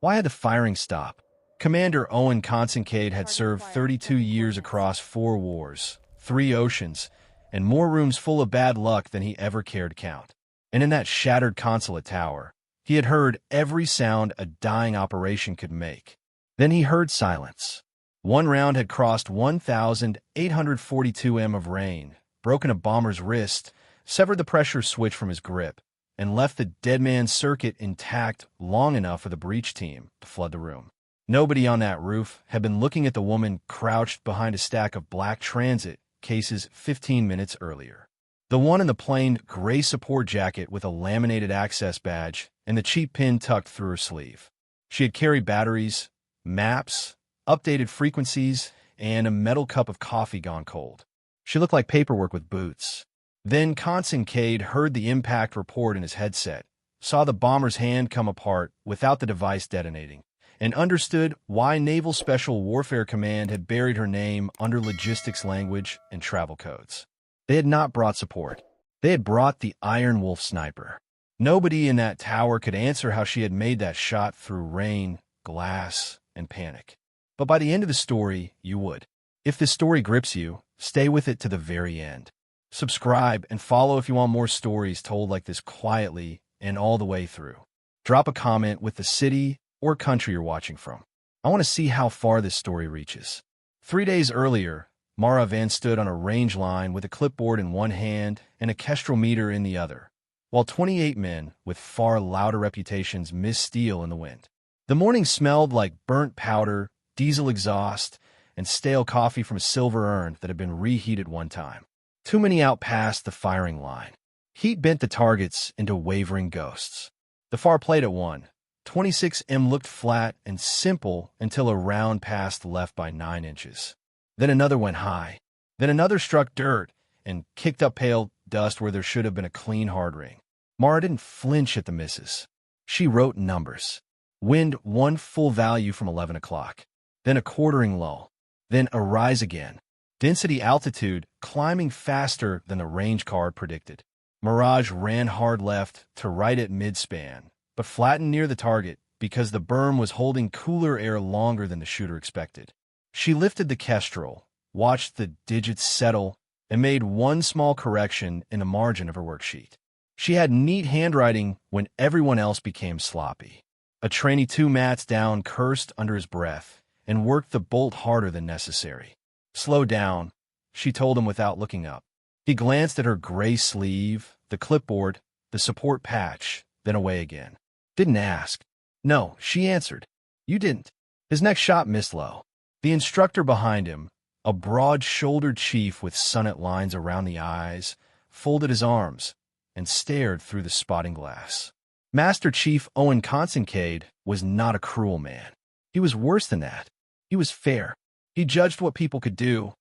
Why had the firing stopped? Commander Owen Consincade had served 32 years across 4 wars, 3 oceans, and more rooms full of bad luck than he ever cared to count. And in that shattered consulate tower, he had heard every sound a dying operation could make. Then he heard silence. One round had crossed 1,842 m of rain, broken a bomber's wrist, severed the pressure switch from his grip, and left the dead man's circuit intact long enough for the breach team to flood the room. Nobody on that roof had been looking at the woman crouched behind a stack of black transit cases 15 minutes earlier. The one in the plain gray support jacket with a laminated access badge and the cheap pin tucked through her sleeve. She had carried batteries, maps, updated frequencies, and a metal cup of coffee gone cold. She looked like paperwork with boots. Then Consincade heard the impact report in his headset, saw the bomber's hand come apart without the device detonating, and understood why Naval Special Warfare Command had buried her name under logistics language and travel codes. They had not brought support. They had brought the Iron Wolf sniper. Nobody in that tower could answer how she had made that shot through rain, glass, and panic. But by the end of the story, you would. If this story grips you, stay with it to the very end. Subscribe and follow if you want more stories told like this quietly and all the way through. Drop a comment with the city or country you're watching from. I want to see how far this story reaches. 3 days earlier, Mara Van stood on a range line with a clipboard in one hand and a kestrel meter in the other, while 28 men with far louder reputations missed steel in the wind. The morning smelled like burnt powder, diesel exhaust, and stale coffee from a silver urn that had been reheated one time. Too many out past the firing line. Heat bent the targets into wavering ghosts. The far plate at 1.26 looked flat and simple until a round passed left by 9 inches. Then another went high. Then another struck dirt and kicked up pale dust where there should have been a clean hard ring. Mara didn't flinch at the misses. She wrote numbers. Wind 1 full value from 11 o'clock. Then a quartering lull. Then a rise again. Density altitude climbing faster than the range card predicted. Mirage ran hard left to right at mid-span, but flattened near the target because the berm was holding cooler air longer than the shooter expected. She lifted the kestrel, watched the digits settle, and made one small correction in the margin of her worksheet. She had neat handwriting when everyone else became sloppy. A trainee 2 mats down cursed under his breath and worked the bolt harder than necessary. "Slow down," she told him without looking up. He glanced at her gray sleeve, the clipboard, the support patch, then away again. "Didn't ask." "No," she answered. "You didn't." His next shot missed low. The instructor behind him, a broad-shouldered chief with sunnet lines around the eyes, folded his arms and stared through the spotting glass. Master Chief Owen Consincade was not a cruel man. He was worse than that. He was fair. He judged what people could do,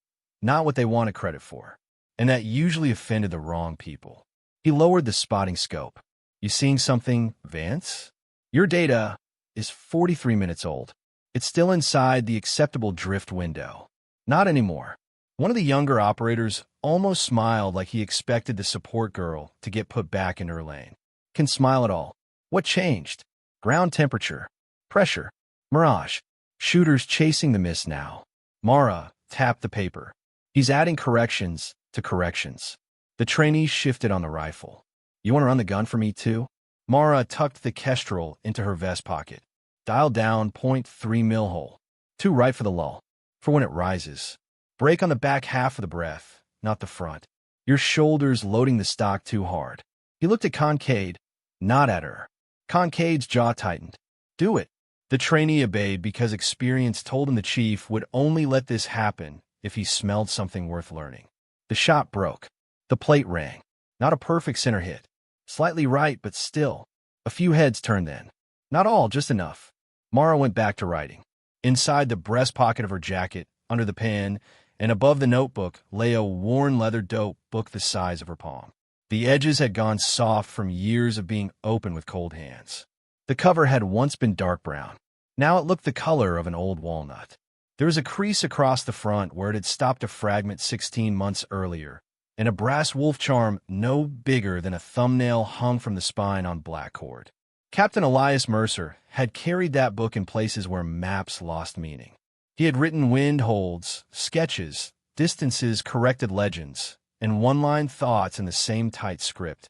not what they wanted credit for, and that usually offended the wrong people. He lowered the spotting scope. "You seeing something, Vance? Your data is 43 minutes old. It's still inside the acceptable drift window." "Not anymore." One of the younger operators almost smiled like he expected the support girl to get put back in her lane. "Can smile at all. What changed?" "Ground temperature. Pressure. Mirage. Shooters chasing the miss now." Mara tapped the paper. "He's adding corrections to corrections." The trainee shifted on the rifle. "You want to run the gun for me, too?" Mara tucked the kestrel into her vest pocket. "Dial down .3 mil hole. 2 right for the lull. For when it rises. Brake on the back half of the breath, not the front. Your shoulders loading the stock too hard." He looked at Concade, not at her. Concade's jaw tightened. "Do it." The trainee obeyed because experience told him the chief would only let this happen if he smelled something worth learning. The shot broke. The plate rang. Not a perfect center hit. Slightly right, but still. A few heads turned then. Not all, just enough. Mara went back to writing. Inside the breast pocket of her jacket, under the pen, and above the notebook lay a worn leather dope book the size of her palm. The edges had gone soft from years of being opened with cold hands. The cover had once been dark brown. Now it looked the color of an old walnut. There was a crease across the front where it had stopped a fragment 16 months earlier, and a brass wolf charm no bigger than a thumbnail hung from the spine on black cord. Captain Elias Mercer had carried that book in places where maps lost meaning. He had written wind holds, sketches, distances, corrected legends, and one-line thoughts in the same tight script,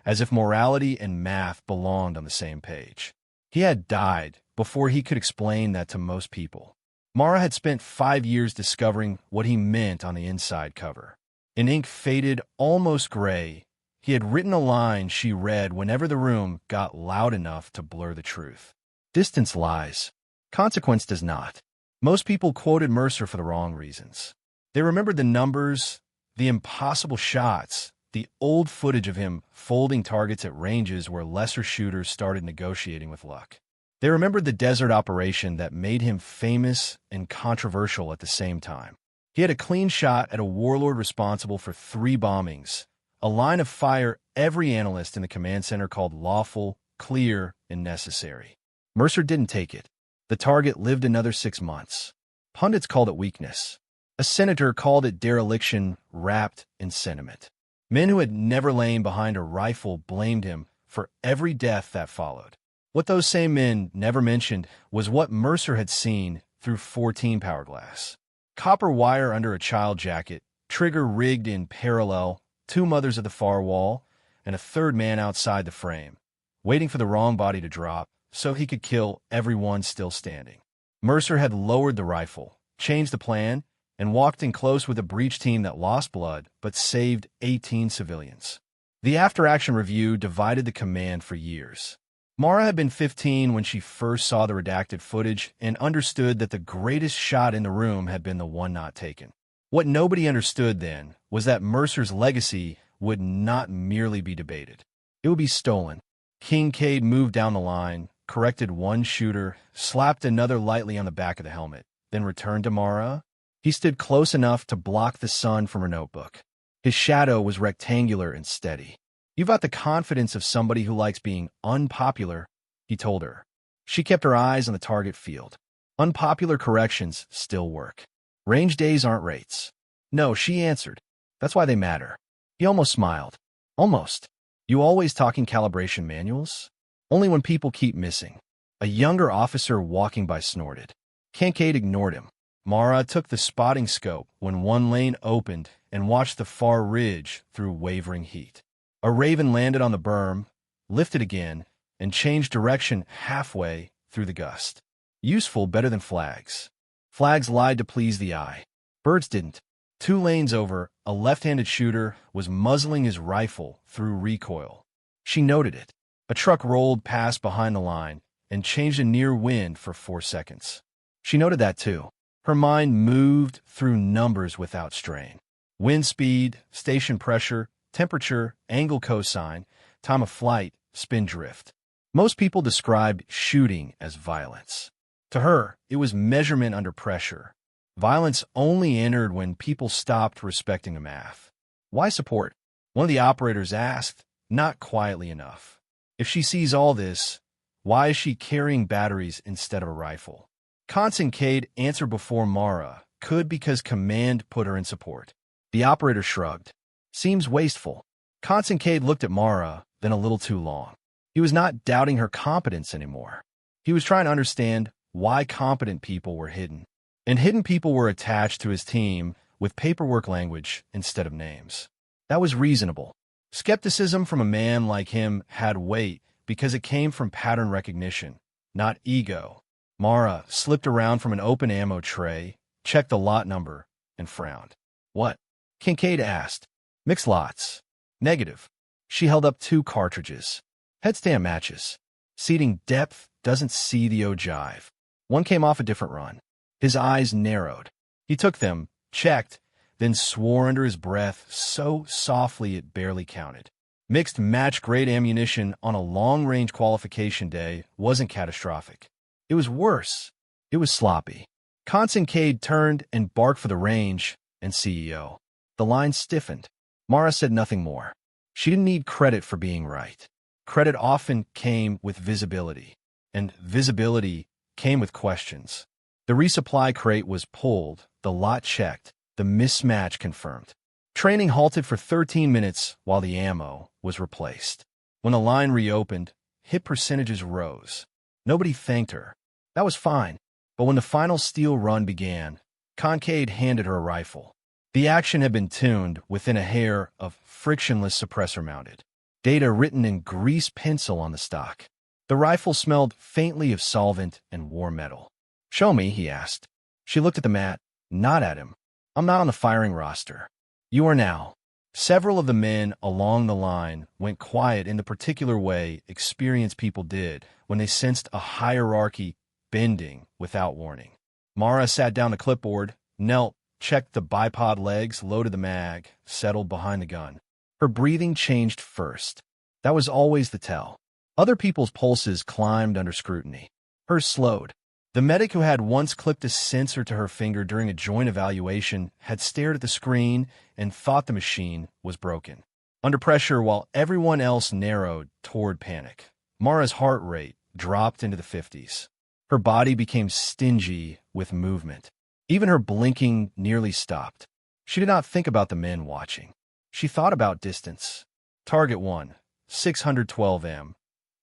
as if morality and math belonged on the same page. He had died before he could explain that to most people. Mara had spent 5 years discovering what he meant on the inside cover. In ink faded almost gray, he had written a line she read whenever the room got loud enough to blur the truth. Distance lies. Consequence does not. Most people quoted Mercer for the wrong reasons. They remembered the numbers, the impossible shots, the old footage of him folding targets at ranges where lesser shooters started negotiating with luck. They remembered the desert operation that made him famous and controversial at the same time. He had a clean shot at a warlord responsible for 3 bombings, a line of fire every analyst in the command center called lawful, clear, and necessary. Mercer didn't take it. The target lived another 6 months. Pundits called it weakness. A senator called it dereliction wrapped in sentiment. Men who had never lain behind a rifle blamed him for every death that followed. What those same men never mentioned was what Mercer had seen through 14 power glass. Copper wire under a child jacket, trigger rigged in parallel, 2 mothers at the far wall, and a 3rd man outside the frame, waiting for the wrong body to drop so he could kill everyone still standing. Mercer had lowered the rifle, changed the plan, and walked in close with a breach team that lost blood but saved 18 civilians. The after-action review divided the command for years. Mara had been 15 when she first saw the redacted footage and understood that the greatest shot in the room had been the one not taken. What nobody understood then was that Mercer's legacy would not merely be debated. It would be stolen. Kincaid moved down the line, corrected one shooter, slapped another lightly on the back of the helmet, then returned to Mara. He stood close enough to block the sun from her notebook. His shadow was rectangular and steady. "You've got the confidence of somebody who likes being unpopular," he told her. She kept her eyes on the target field. Unpopular corrections still work. Range days aren't rates. "No," she answered. "That's why they matter." He almost smiled. "Almost. You always talking calibration manuals?" "Only when people keep missing." A younger officer walking by snorted. Kincaid ignored him. Mara took the spotting scope when one lane opened and watched the far ridge through wavering heat. A raven landed on the berm, lifted again, and changed direction halfway through the gust. Useful better than flags. Flags lied to please the eye. Birds didn't. 2 lanes over, a left-handed shooter was muzzling his rifle through recoil. She noted it. A truck rolled past behind the line and changed a near wind for 4 seconds. She noted that too. Her mind moved through numbers without strain. Wind speed, station pressure, temperature, angle cosine, time of flight, spin drift. Most people described shooting as violence. To her, it was measurement under pressure. Violence only entered when people stopped respecting the math. "Why support?" one of the operators asked, not quietly enough. "If she sees all this, why is she carrying batteries instead of a rifle?" Kincaid answered before Mara could because command put her in support. The operator shrugged. "Seems wasteful." Kincaid looked at Mara, then a little too long. He was not doubting her competence anymore. He was trying to understand why competent people were hidden. And hidden people were attached to his team with paperwork language instead of names. That was reasonable. Skepticism from a man like him had weight because it came from pattern recognition, not ego. Mara slipped around from an open ammo tray, checked the lot number, and frowned. "What?" Kincaid asked. "Mixed lots." "Negative." She held up 2 cartridges. "Headstand matches." Seating depth doesn't see the ogive. One came off a different run. His eyes narrowed. He took them, checked, then swore under his breath so softly it barely counted. Mixed match-grade ammunition on a long-range qualification day wasn't catastrophic. It was worse. It was sloppy. Kincaid turned and barked for the range and CEO. The line stiffened. Mara said nothing more. She didn't need credit for being right. Credit often came with visibility, and visibility came with questions. The resupply crate was pulled, the lot checked, the mismatch confirmed. Training halted for 13 minutes while the ammo was replaced. When the line reopened, hit percentages rose. Nobody thanked her. That was fine. But when the final steel run began, Kincaid handed her a rifle. The action had been tuned within a hair of frictionless suppressor mounted. Data written in grease pencil on the stock. The rifle smelled faintly of solvent and warm metal. "Show me," he asked. She looked at the mat, not at him. "I'm not on the firing roster." "You are now." Several of the men along the line went quiet in the particular way experienced people did when they sensed a hierarchy bending without warning. Mara sat down the clipboard, knelt, checked the bipod legs, loaded the mag, settled behind the gun. Her breathing changed first. That was always the tell. Other people's pulses climbed under scrutiny. Hers slowed. The medic who had once clipped a sensor to her finger during a joint evaluation had stared at the screen and thought the machine was broken. Under pressure, while everyone else narrowed toward panic, Mara's heart rate dropped into the 50s. Her body became stingy with movement. Even her blinking nearly stopped. She did not think about the men watching. She thought about distance. Target 1, 612 m.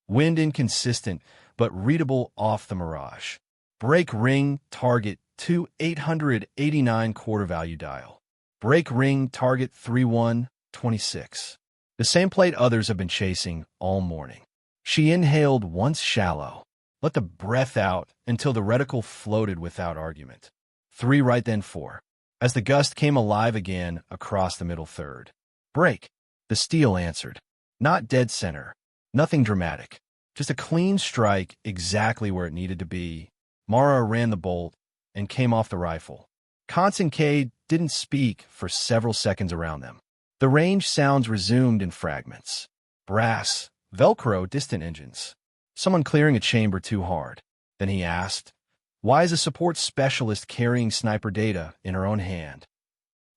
Wind inconsistent, but readable off the Mirage. Break ring, target 2, 889 quarter value dial. Break ring, target 3126. The same plate others have been chasing all morning. She inhaled once shallow, let the breath out until the reticle floated without argument. 3 right then 4. As the gust came alive again across the middle third. Break. The steel answered. Not dead center. Nothing dramatic. Just a clean strike exactly where it needed to be. Mara ran the bolt and came off the rifle. Kincaid didn't speak for several seconds around them. The range sounds resumed in fragments. Brass, Velcro, distant engines. Someone clearing a chamber too hard. Then he asked, "Why is a support specialist carrying sniper data in her own hand?"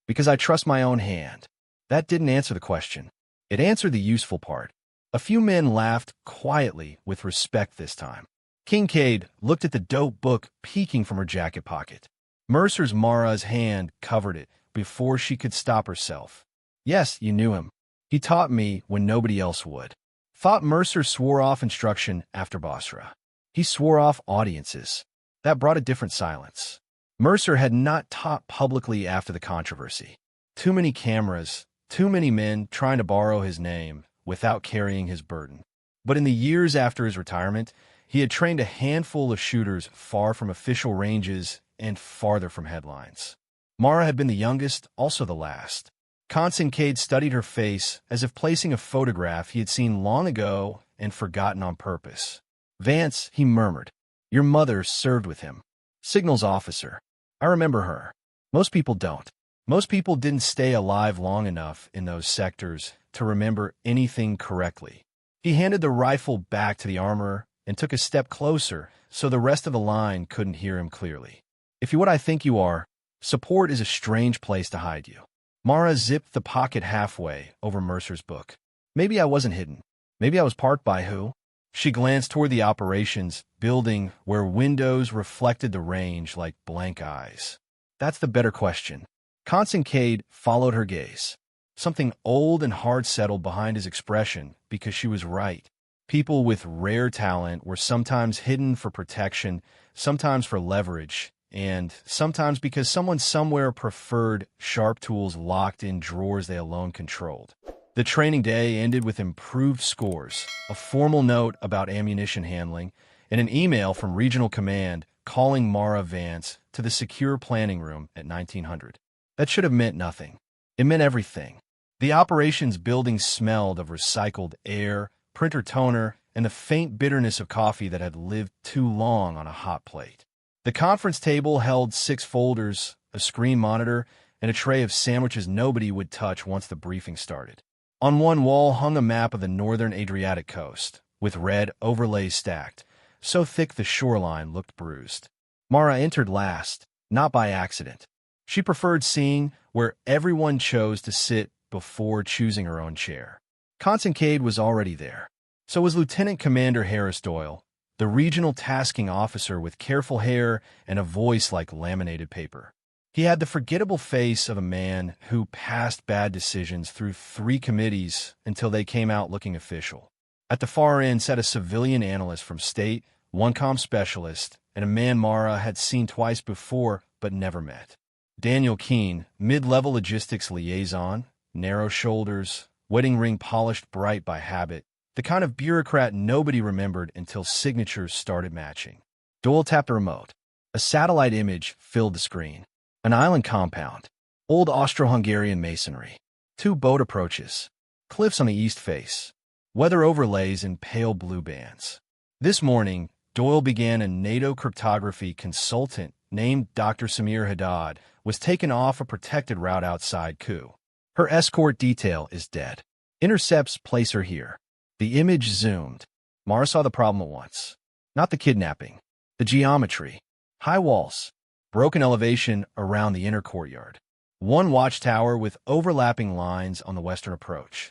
"Because I trust my own hand." That didn't answer the question. It answered the useful part. A few men laughed quietly with respect this time. Kincaid looked at the dope book peeking from her jacket pocket. Mercer's Mara's hand covered it before she could stop herself. "Yes, you knew him. He taught me when nobody else would." Thought Mercer swore off instruction after Basra. He swore off audiences. That brought a different silence. Mercer had not taught publicly after the controversy. Too many cameras, too many men trying to borrow his name without carrying his burden. But in the years after his retirement, he had trained a handful of shooters far from official ranges and farther from headlines. Mara had been the youngest, also the last. Kincaid studied her face as if placing a photograph he had seen long ago and forgotten on purpose. "Vance," he murmured. "Your mother served with him. Signals officer. I remember her. Most people don't. Most people didn't stay alive long enough in those sectors to remember anything correctly." He handed the rifle back to the armorer and took a step closer so the rest of the line couldn't hear him clearly. "If you're what I think you are, support is a strange place to hide you." Mara zipped the pocket halfway over Mercer's book. "Maybe I wasn't hidden. Maybe I was parked by who?" She glanced toward the operations building where windows reflected the range like blank eyes. "That's the better question." Kincaid followed her gaze. Something old and hard settled behind his expression because she was right. People with rare talent were sometimes hidden for protection, sometimes for leverage, and sometimes because someone somewhere preferred sharp tools locked in drawers they alone controlled. The training day ended with improved scores, a formal note about ammunition handling, and an email from Regional Command calling Mara Vance to the secure planning room at 1900. That should have meant nothing. It meant everything. The operations building smelled of recycled air, printer toner, and the faint bitterness of coffee that had lived too long on a hot plate. The conference table held 6 folders, a screen monitor, and a tray of sandwiches nobody would touch once the briefing started. On one wall hung a map of the northern Adriatic coast, with red overlays stacked, so thick the shoreline looked bruised. Mara entered last, not by accident. She preferred seeing where everyone chose to sit before choosing her own chair. Kincaid was already there. So was Lieutenant Commander Harris Doyle, the regional tasking officer with careful hair and a voice like laminated paper. He had the forgettable face of a man who passed bad decisions through 3 committees until they came out looking official. At the far end sat a civilian analyst from State, one comm specialist, and a man Mara had seen twice before but never met. Daniel Keene, mid-level logistics liaison, narrow shoulders, wedding ring polished bright by habit, the kind of bureaucrat nobody remembered until signatures started matching. Doyle tapped the remote. A satellite image filled the screen. An island compound. Old Austro-Hungarian masonry. 2 boat approaches. Cliffs on the east face. Weather overlays in pale blue bands. This morning, Doyle began a NATO cryptography consultant named Dr. Samir Haddad was taken off a protected route outside Ku. Her escort detail is dead. Intercepts place her here. The image zoomed. Mara saw the problem at once. Not the kidnapping. The geometry. High walls. Broken elevation around the inner courtyard. 1 watchtower with overlapping lines on the western approach.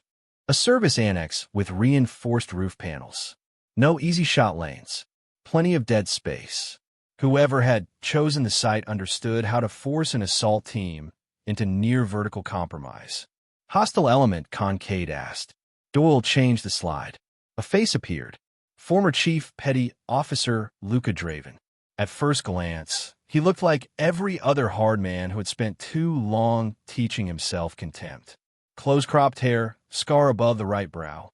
A service annex with reinforced roof panels. No easy shot lanes. Plenty of dead space. Whoever had chosen the site understood how to force an assault team into near-vertical compromise. Hostile element, Concade asked. Doyle changed the slide. A face appeared. Former Chief Petty Officer Luca Draven. At first glance, he looked like every other hard man who had spent too long teaching himself contempt. Close-cropped hair, scar above the right brow.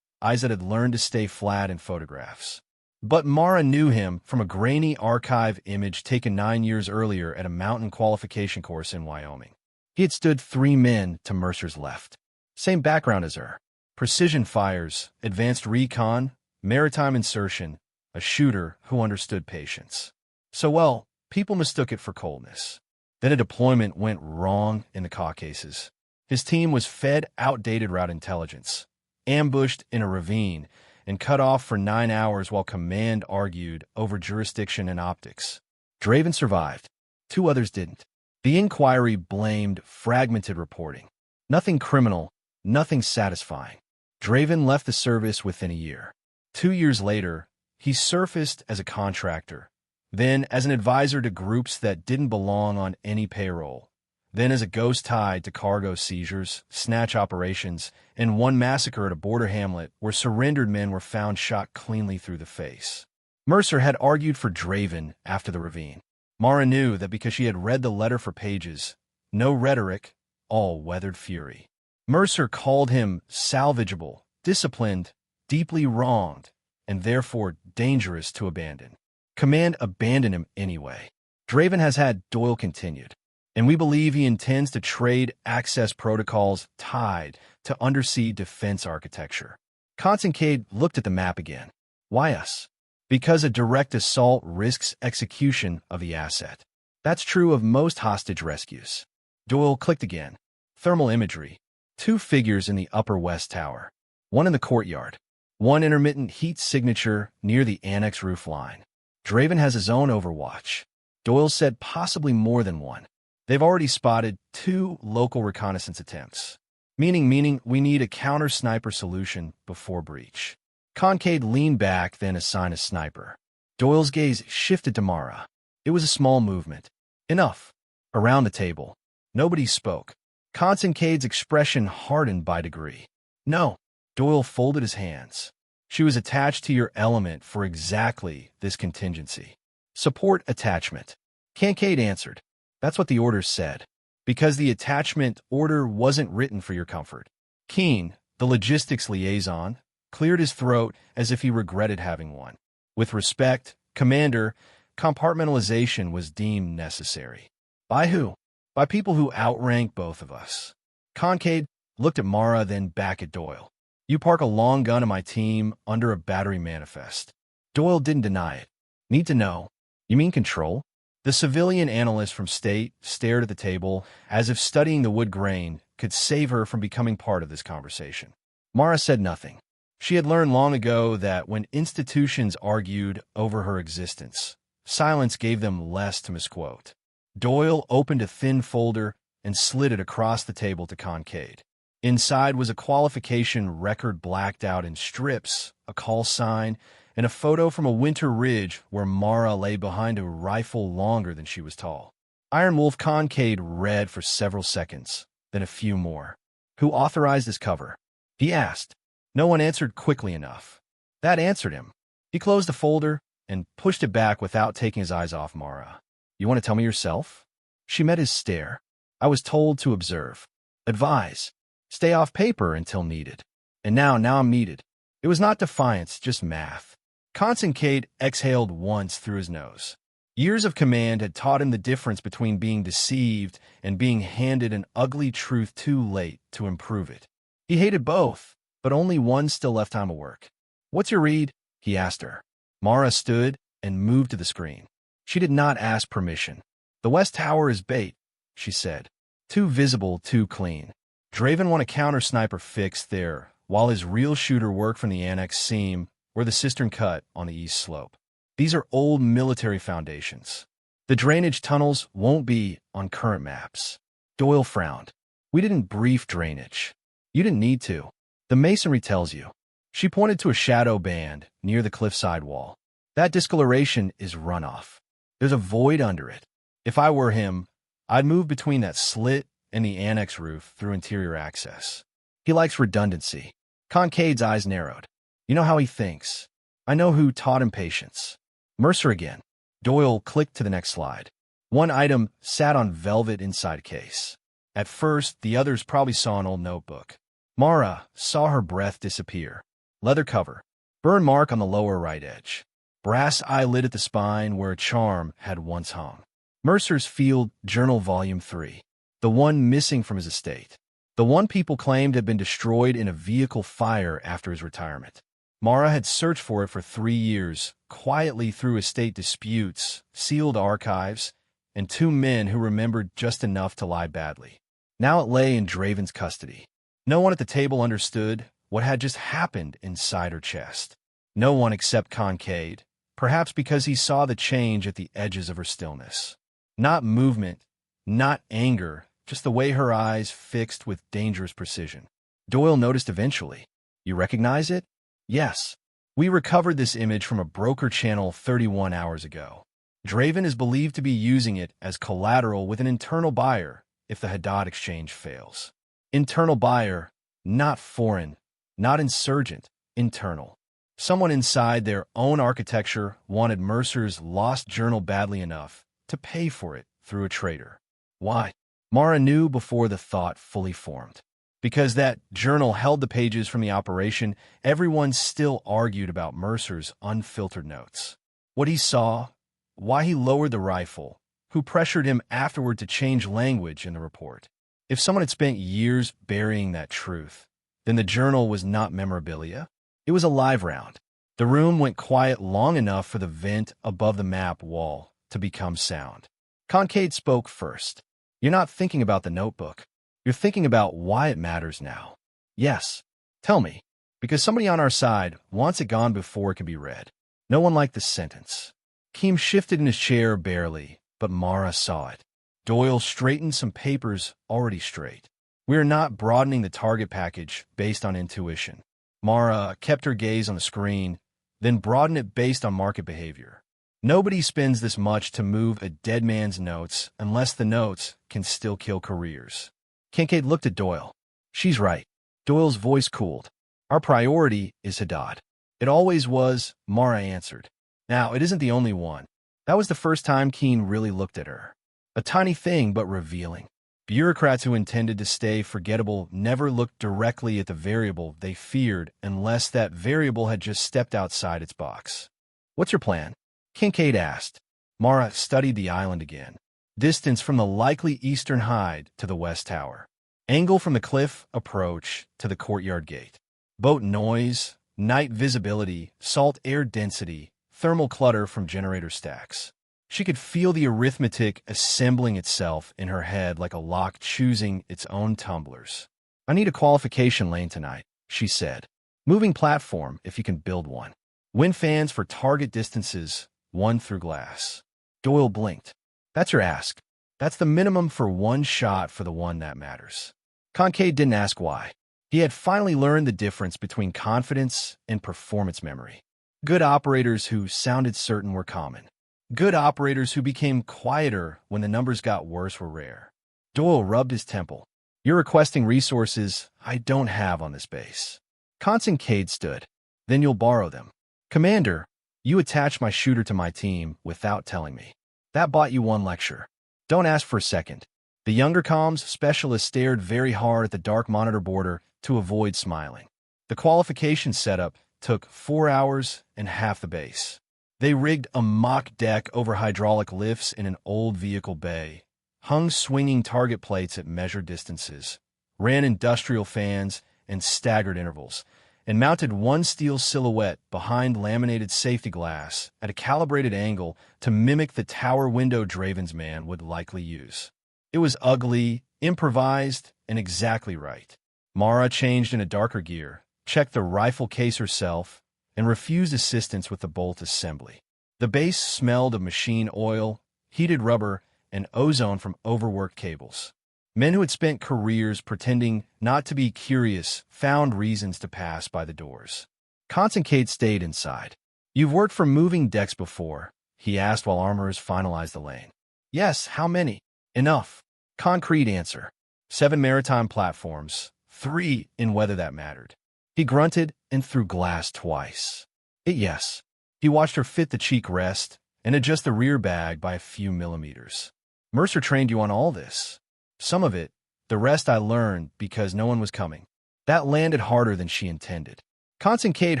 Eyes that had learned to stay flat in photographs. But Mara knew him from a grainy archive image taken 9 years earlier at a mountain qualification course in Wyoming. He had stood 3 men to Mercer's left. Same background as her. Precision fires, advanced recon, maritime insertion, a shooter who understood patience. So well, people mistook it for coldness. Then a deployment went wrong in the Caucasus. His team was fed outdated route intelligence, ambushed in a ravine, and cut off for 9 hours while command argued over jurisdiction and optics. Draven survived. 2 others didn't. The inquiry blamed fragmented reporting. Nothing criminal, nothing satisfying. Draven left the service within a year. 2 years later, he surfaced as a contractor, then as an advisor to groups that didn't belong on any payroll, then as a ghost tied to cargo seizures, snatch operations, and 1 massacre at a border hamlet where surrendered men were found shot cleanly through the face. Mercer had argued for Draven after the ravine. Mara knew that because she had read the letter for pages, no rhetoric, all weathered fury. Mercer called him salvageable, disciplined, deeply wronged, and therefore dangerous to abandon. Command abandoned him anyway. Draven has had, Doyle continued, and we believe he intends to trade access protocols tied to undersea defense architecture. Concade looked at the map again. Why us? Because a direct assault risks execution of the asset. That's true of most hostage rescues. Doyle clicked again. Thermal imagery. 2 figures in the upper west tower. 1 in the courtyard. 1 intermittent heat signature near the annex roof line. Draven has his own overwatch. Doyle said possibly more than 1. They've already spotted 2 local reconnaissance attempts. Meaning we need a counter-sniper solution before breach. Concade leaned back, then assigned a sniper. Doyle's gaze shifted to Mara. It was a small movement. Enough. Around the table. Nobody spoke. Concade's expression hardened by degree. No. Doyle folded his hands. She was attached to your element for exactly this contingency. Support attachment. Concade answered. That's what the orders said. Because the attachment order wasn't written for your comfort. Keene, the logistics liaison, cleared his throat as if he regretted having one. With respect, Commander, compartmentalization was deemed necessary. By who? By people who outrank both of us. Concade looked at Mara, then back at Doyle. You park a long gun in my team under a battery manifest. Doyle didn't deny it. Need to know. You mean control? The civilian analyst from State stared at the table as if studying the wood grain could save her from becoming part of this conversation. Mara said nothing. She had learned long ago that when institutions argued over her existence, silence gave them less to misquote. Doyle opened a thin folder and slid it across the table to Concade. Inside was a qualification record blacked out in strips, a call sign, and a photo from a winter ridge where Mara lay behind a rifle longer than she was tall. Iron Wolf. Concade read for several seconds, then a few more. Who authorized this cover? He asked. No one answered quickly enough. That answered him. He closed the folder and pushed it back without taking his eyes off Mara. You want to tell me yourself? She met his stare. I was told to observe. Advise. Stay off paper until needed. And now I'm needed. It was not defiance, just math. Constantine exhaled once through his nose. Years of command had taught him the difference between being deceived and being handed an ugly truth too late to improve it. He hated both, but only one still left time of work. What's your read? He asked her. Mara stood and moved to the screen. She did not ask permission. The West Tower is bait, she said. Too visible, too clean. Draven want a counter-sniper fixed there, while his real shooter worked from the annex seam where the cistern cut on the east slope. These are old military foundations. The drainage tunnels won't be on current maps. Doyle frowned. We didn't brief drainage. You didn't need to. The masonry tells you. She pointed to a shadow band near the cliffside wall. That discoloration is runoff. There's a void under it. If I were him, I'd move between that slit and the annex roof through interior access. He likes redundancy. Concade's eyes narrowed. You know how he thinks. I know who taught him patience. Mercer again. Doyle clicked to the next slide. One item sat on velvet inside case. At first, the others probably saw an old notebook. Mara saw her breath disappear. Leather cover. Burn mark on the lower right edge. Brass eyelid at the spine where a charm had once hung. Mercer's Field Journal Volume 3. The one missing from his estate. The one people claimed had been destroyed in a vehicle fire after his retirement. Mara had searched for it for 3 years, quietly through estate disputes, sealed archives, and 2 men who remembered just enough to lie badly. Now it lay in Draven's custody. No one at the table understood what had just happened inside her chest. No one except Concade, perhaps because he saw the change at the edges of her stillness. Not movement, not anger, just the way her eyes fixed with dangerous precision. Doyle noticed eventually. You recognize it? Yes. We recovered this image from a broker channel 31 hours ago. Draven is believed to be using it as collateral with an internal buyer if the Haddad exchange fails. Internal buyer, not foreign, not insurgent, internal. Someone inside their own architecture wanted Mercer's lost journal badly enough to pay for it through a trader. Why? Mara knew before the thought fully formed. Because that journal held the pages from the operation, everyone still argued about Mercer's unfiltered notes. What he saw, why he lowered the rifle, who pressured him afterward to change language in the report. If someone had spent years burying that truth, then the journal was not memorabilia. It was a live round. The room went quiet long enough for the vent above the map wall to become sound. Concade spoke first. You're not thinking about the notebook. You're thinking about why it matters now. Yes. Tell me. Because somebody on our side wants it gone before it can be read. No one liked the sentence. Keem shifted in his chair barely, but Mara saw it. Doyle straightened some papers already straight. We are not broadening the target package based on intuition. Mara kept her gaze on the screen, then broadened it based on market behavior. Nobody spends this much to move a dead man's notes unless the notes can still kill careers. Kincaid looked at Doyle. She's right. Doyle's voice cooled. Our priority is Haddad. It always was, Mara answered. Now, it isn't the only one. That was the first time Keen really looked at her. A tiny thing, but revealing. Bureaucrats who intended to stay forgettable never looked directly at the variable they feared unless that variable had just stepped outside its box. What's your plan? Kincaid asked. Mara studied the island again. Distance from the likely eastern hide to the west tower. Angle from the cliff approach to the courtyard gate. Boat noise, night visibility, salt air density, thermal clutter from generator stacks. She could feel the arithmetic assembling itself in her head like a lock choosing its own tumblers. I need a qualification lane tonight, she said. Moving platform if you can build one. Wind fans for target distances, one through glass. Doyle blinked. That's your ask. That's the minimum for one shot for the one that matters. Concade didn't ask why. He had finally learned the difference between confidence and performance memory. Good operators who sounded certain were common. Good operators who became quieter when the numbers got worse were rare. Doyle rubbed his temple. You're requesting resources I don't have on this base. Concade stood. Then you'll borrow them. Commander, you attached my shooter to my team without telling me. That bought you one lecture. Don't ask for a second. The younger comms specialist stared very hard at the dark monitor border to avoid smiling. The qualification setup took 4 hours and half the base. They rigged a mock deck over hydraulic lifts in an old vehicle bay, hung swinging target plates at measured distances, ran industrial fans and staggered intervals, and mounted one steel silhouette behind laminated safety glass at a calibrated angle to mimic the tower window Draven's man would likely use. It was ugly, improvised, and exactly right. Mara changed in a darker gear, checked the rifle case herself, and refused assistance with the bolt assembly. The base smelled of machine oil, heated rubber, and ozone from overworked cables. Men who had spent careers pretending not to be curious found reasons to pass by the doors. Constance stayed inside. "You've worked for moving decks before?" he asked while armorers finalized the lane. "Yes, how many?" "Enough." Concrete answer. 7 maritime platforms, 3 in weather that mattered. He grunted and threw glass twice. Yes. He watched her fit the cheek rest and adjust the rear bag by a few millimeters. "Mercer trained you on all this." "Some of it. The rest I learned because no one was coming." That landed harder than she intended. Constance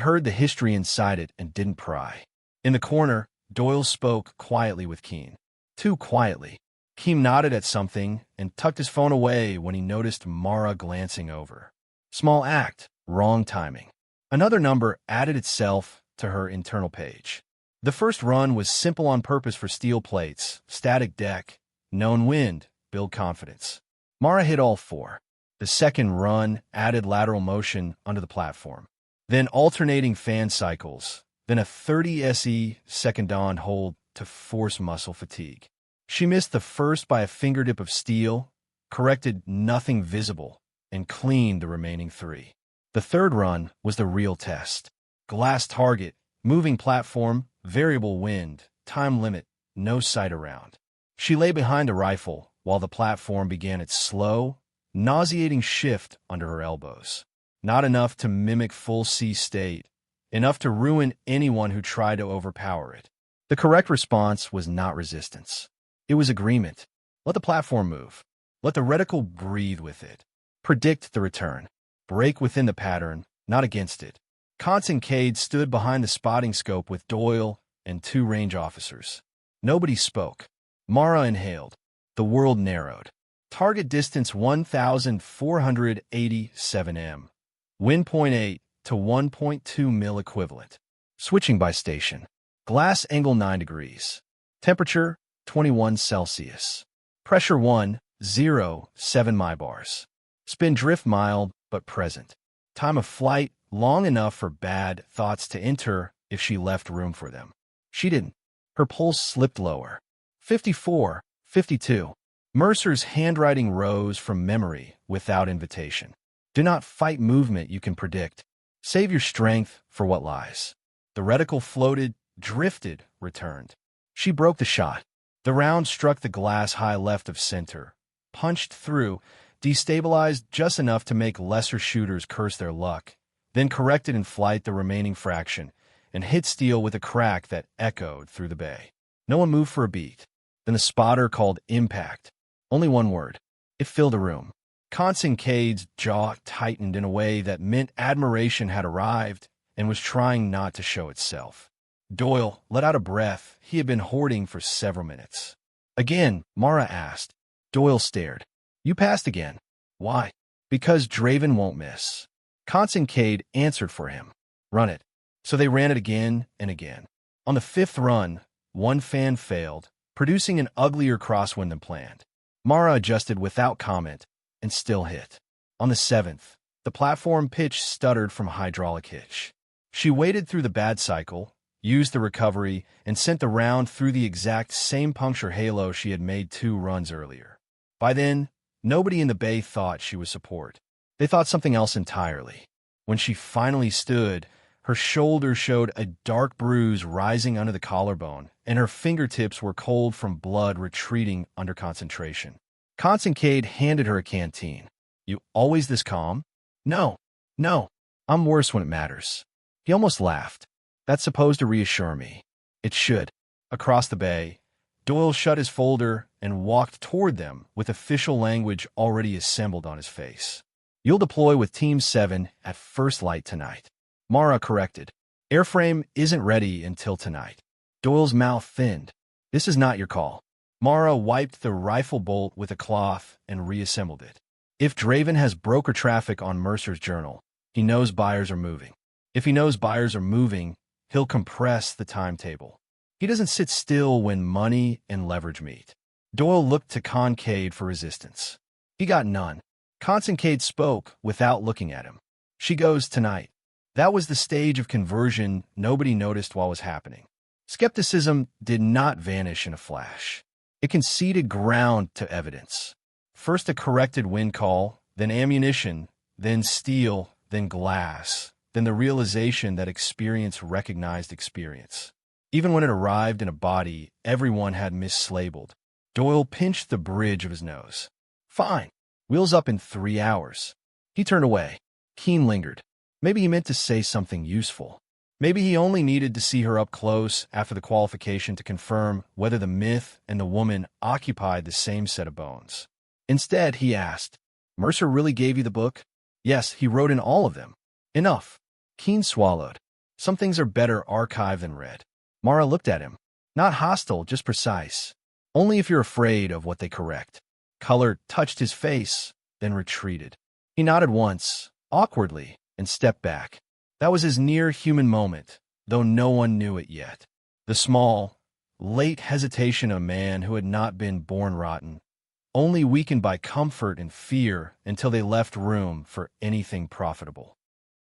heard the history inside it and didn't pry. In the corner, Doyle spoke quietly with Keen. Too quietly. Keem nodded at something and tucked his phone away when he noticed Mara glancing over. Small act, wrong timing. Another number added itself to her internal page. The first run was simple on purpose for steel plates, static deck, known wind, build confidence. Mara hit all 4. The second run added lateral motion under the platform. Then alternating fan cycles, then a 30 SE second on hold to force muscle fatigue. She missed the first by a fingertip of steel, corrected nothing visible, and cleaned the remaining 3. The third run was the real test. Glass target, moving platform, variable wind, time limit, no sight around. She lay behind the rifle while the platform began its slow, nauseating shift under her elbows. Not enough to mimic full sea state, enough to ruin anyone who tried to overpower it. The correct response was not resistance. It was agreement. Let the platform move. Let the reticle breathe with it. Predict the return. Break within the pattern, not against it. Constance stood behind the spotting scope with Doyle and 2 range officers. Nobody spoke. Mara inhaled. The world narrowed. Target distance 1,487 m. Wind 0.8 to 1.2 mil equivalent. Switching by station. Glass angle 9 degrees. Temperature 21 Celsius. Pressure 107 millibars. Spin drift mild but present. Time of flight long enough for bad thoughts to enter if she left room for them. She didn't. Her pulse slipped lower. 54, 52. Mercer's handwriting rose from memory without invitation. Do not fight movement you can predict. Save your strength for what lies. The reticle floated, drifted, returned. She broke the shot. The round struck the glass high left of center, punched through, destabilized just enough to make lesser shooters curse their luck, then corrected in flight the remaining fraction, and hit steel with a crack that echoed through the bay. No one moved for a beat. Then the spotter called impact. Only one word. It filled the room. Constance's jaw tightened in a way that meant admiration had arrived and was trying not to show itself. Doyle let out a breath he had been hoarding for several minutes. "Again?" Mara asked. Doyle stared. "You passed again." "Why?" "Because Draven won't miss." Constance answered for him. "Run it." So they ran it again and again. On the 5th run, one fan failed, producing an uglier crosswind than planned. Mara adjusted without comment and still hit. On the 7th, the platform pitch stuttered from hydraulic hitch. She waded through the bad cycle, used the recovery, and sent the round through the exact same puncture halo she had made 2 runs earlier. By then, nobody in the bay thought she was support. They thought something else entirely. When she finally stood, her shoulder showed a dark bruise rising under the collarbone, and her fingertips were cold from blood retreating under concentration. Constance handed her a canteen. "You always this calm?" No. I'm worse when it matters." He almost laughed. That's supposed to reassure me. It should. Across the bay, Doyle shut his folder and walked toward them with official language already assembled on his face. You'll deploy with Team 7 at first light tonight. Mara corrected. Airframe isn't ready until tonight. Doyle's mouth thinned. This is not your call. Mara wiped the rifle bolt with a cloth and reassembled it. If Draven has broker traffic on Mercer's journal, he knows buyers are moving. If he knows buyers are moving, he'll compress the timetable. He doesn't sit still when money and leverage meet. Doyle looked to Concade for resistance. He got none. Concade spoke without looking at him. She goes tonight. That was the stage of conversion nobody noticed while it was happening. Skepticism did not vanish in a flash. It conceded ground to evidence. First a corrected wind call, then ammunition, then steel, then glass, then the realization that experience recognized experience. Even when it arrived in a body everyone had mislabeled. Doyle pinched the bridge of his nose. Fine. Wheels up in 3 hours. He turned away. Keen lingered. Maybe he meant to say something useful. Maybe he only needed to see her up close after the qualification to confirm whether the myth and the woman occupied the same set of bones. Instead, he asked, Mercer really gave you the book? Yes, he wrote in all of them. Enough. Keen swallowed. Some things are better archived than read. Mara looked at him. Not hostile, just precise. Only if you're afraid of what they correct. Color touched his face, then retreated. He nodded once, awkwardly, and stepped back. That was his near-human moment, though no one knew it yet. The small, late hesitation of a man who had not been born rotten, only weakened by comfort and fear until they left room for anything profitable.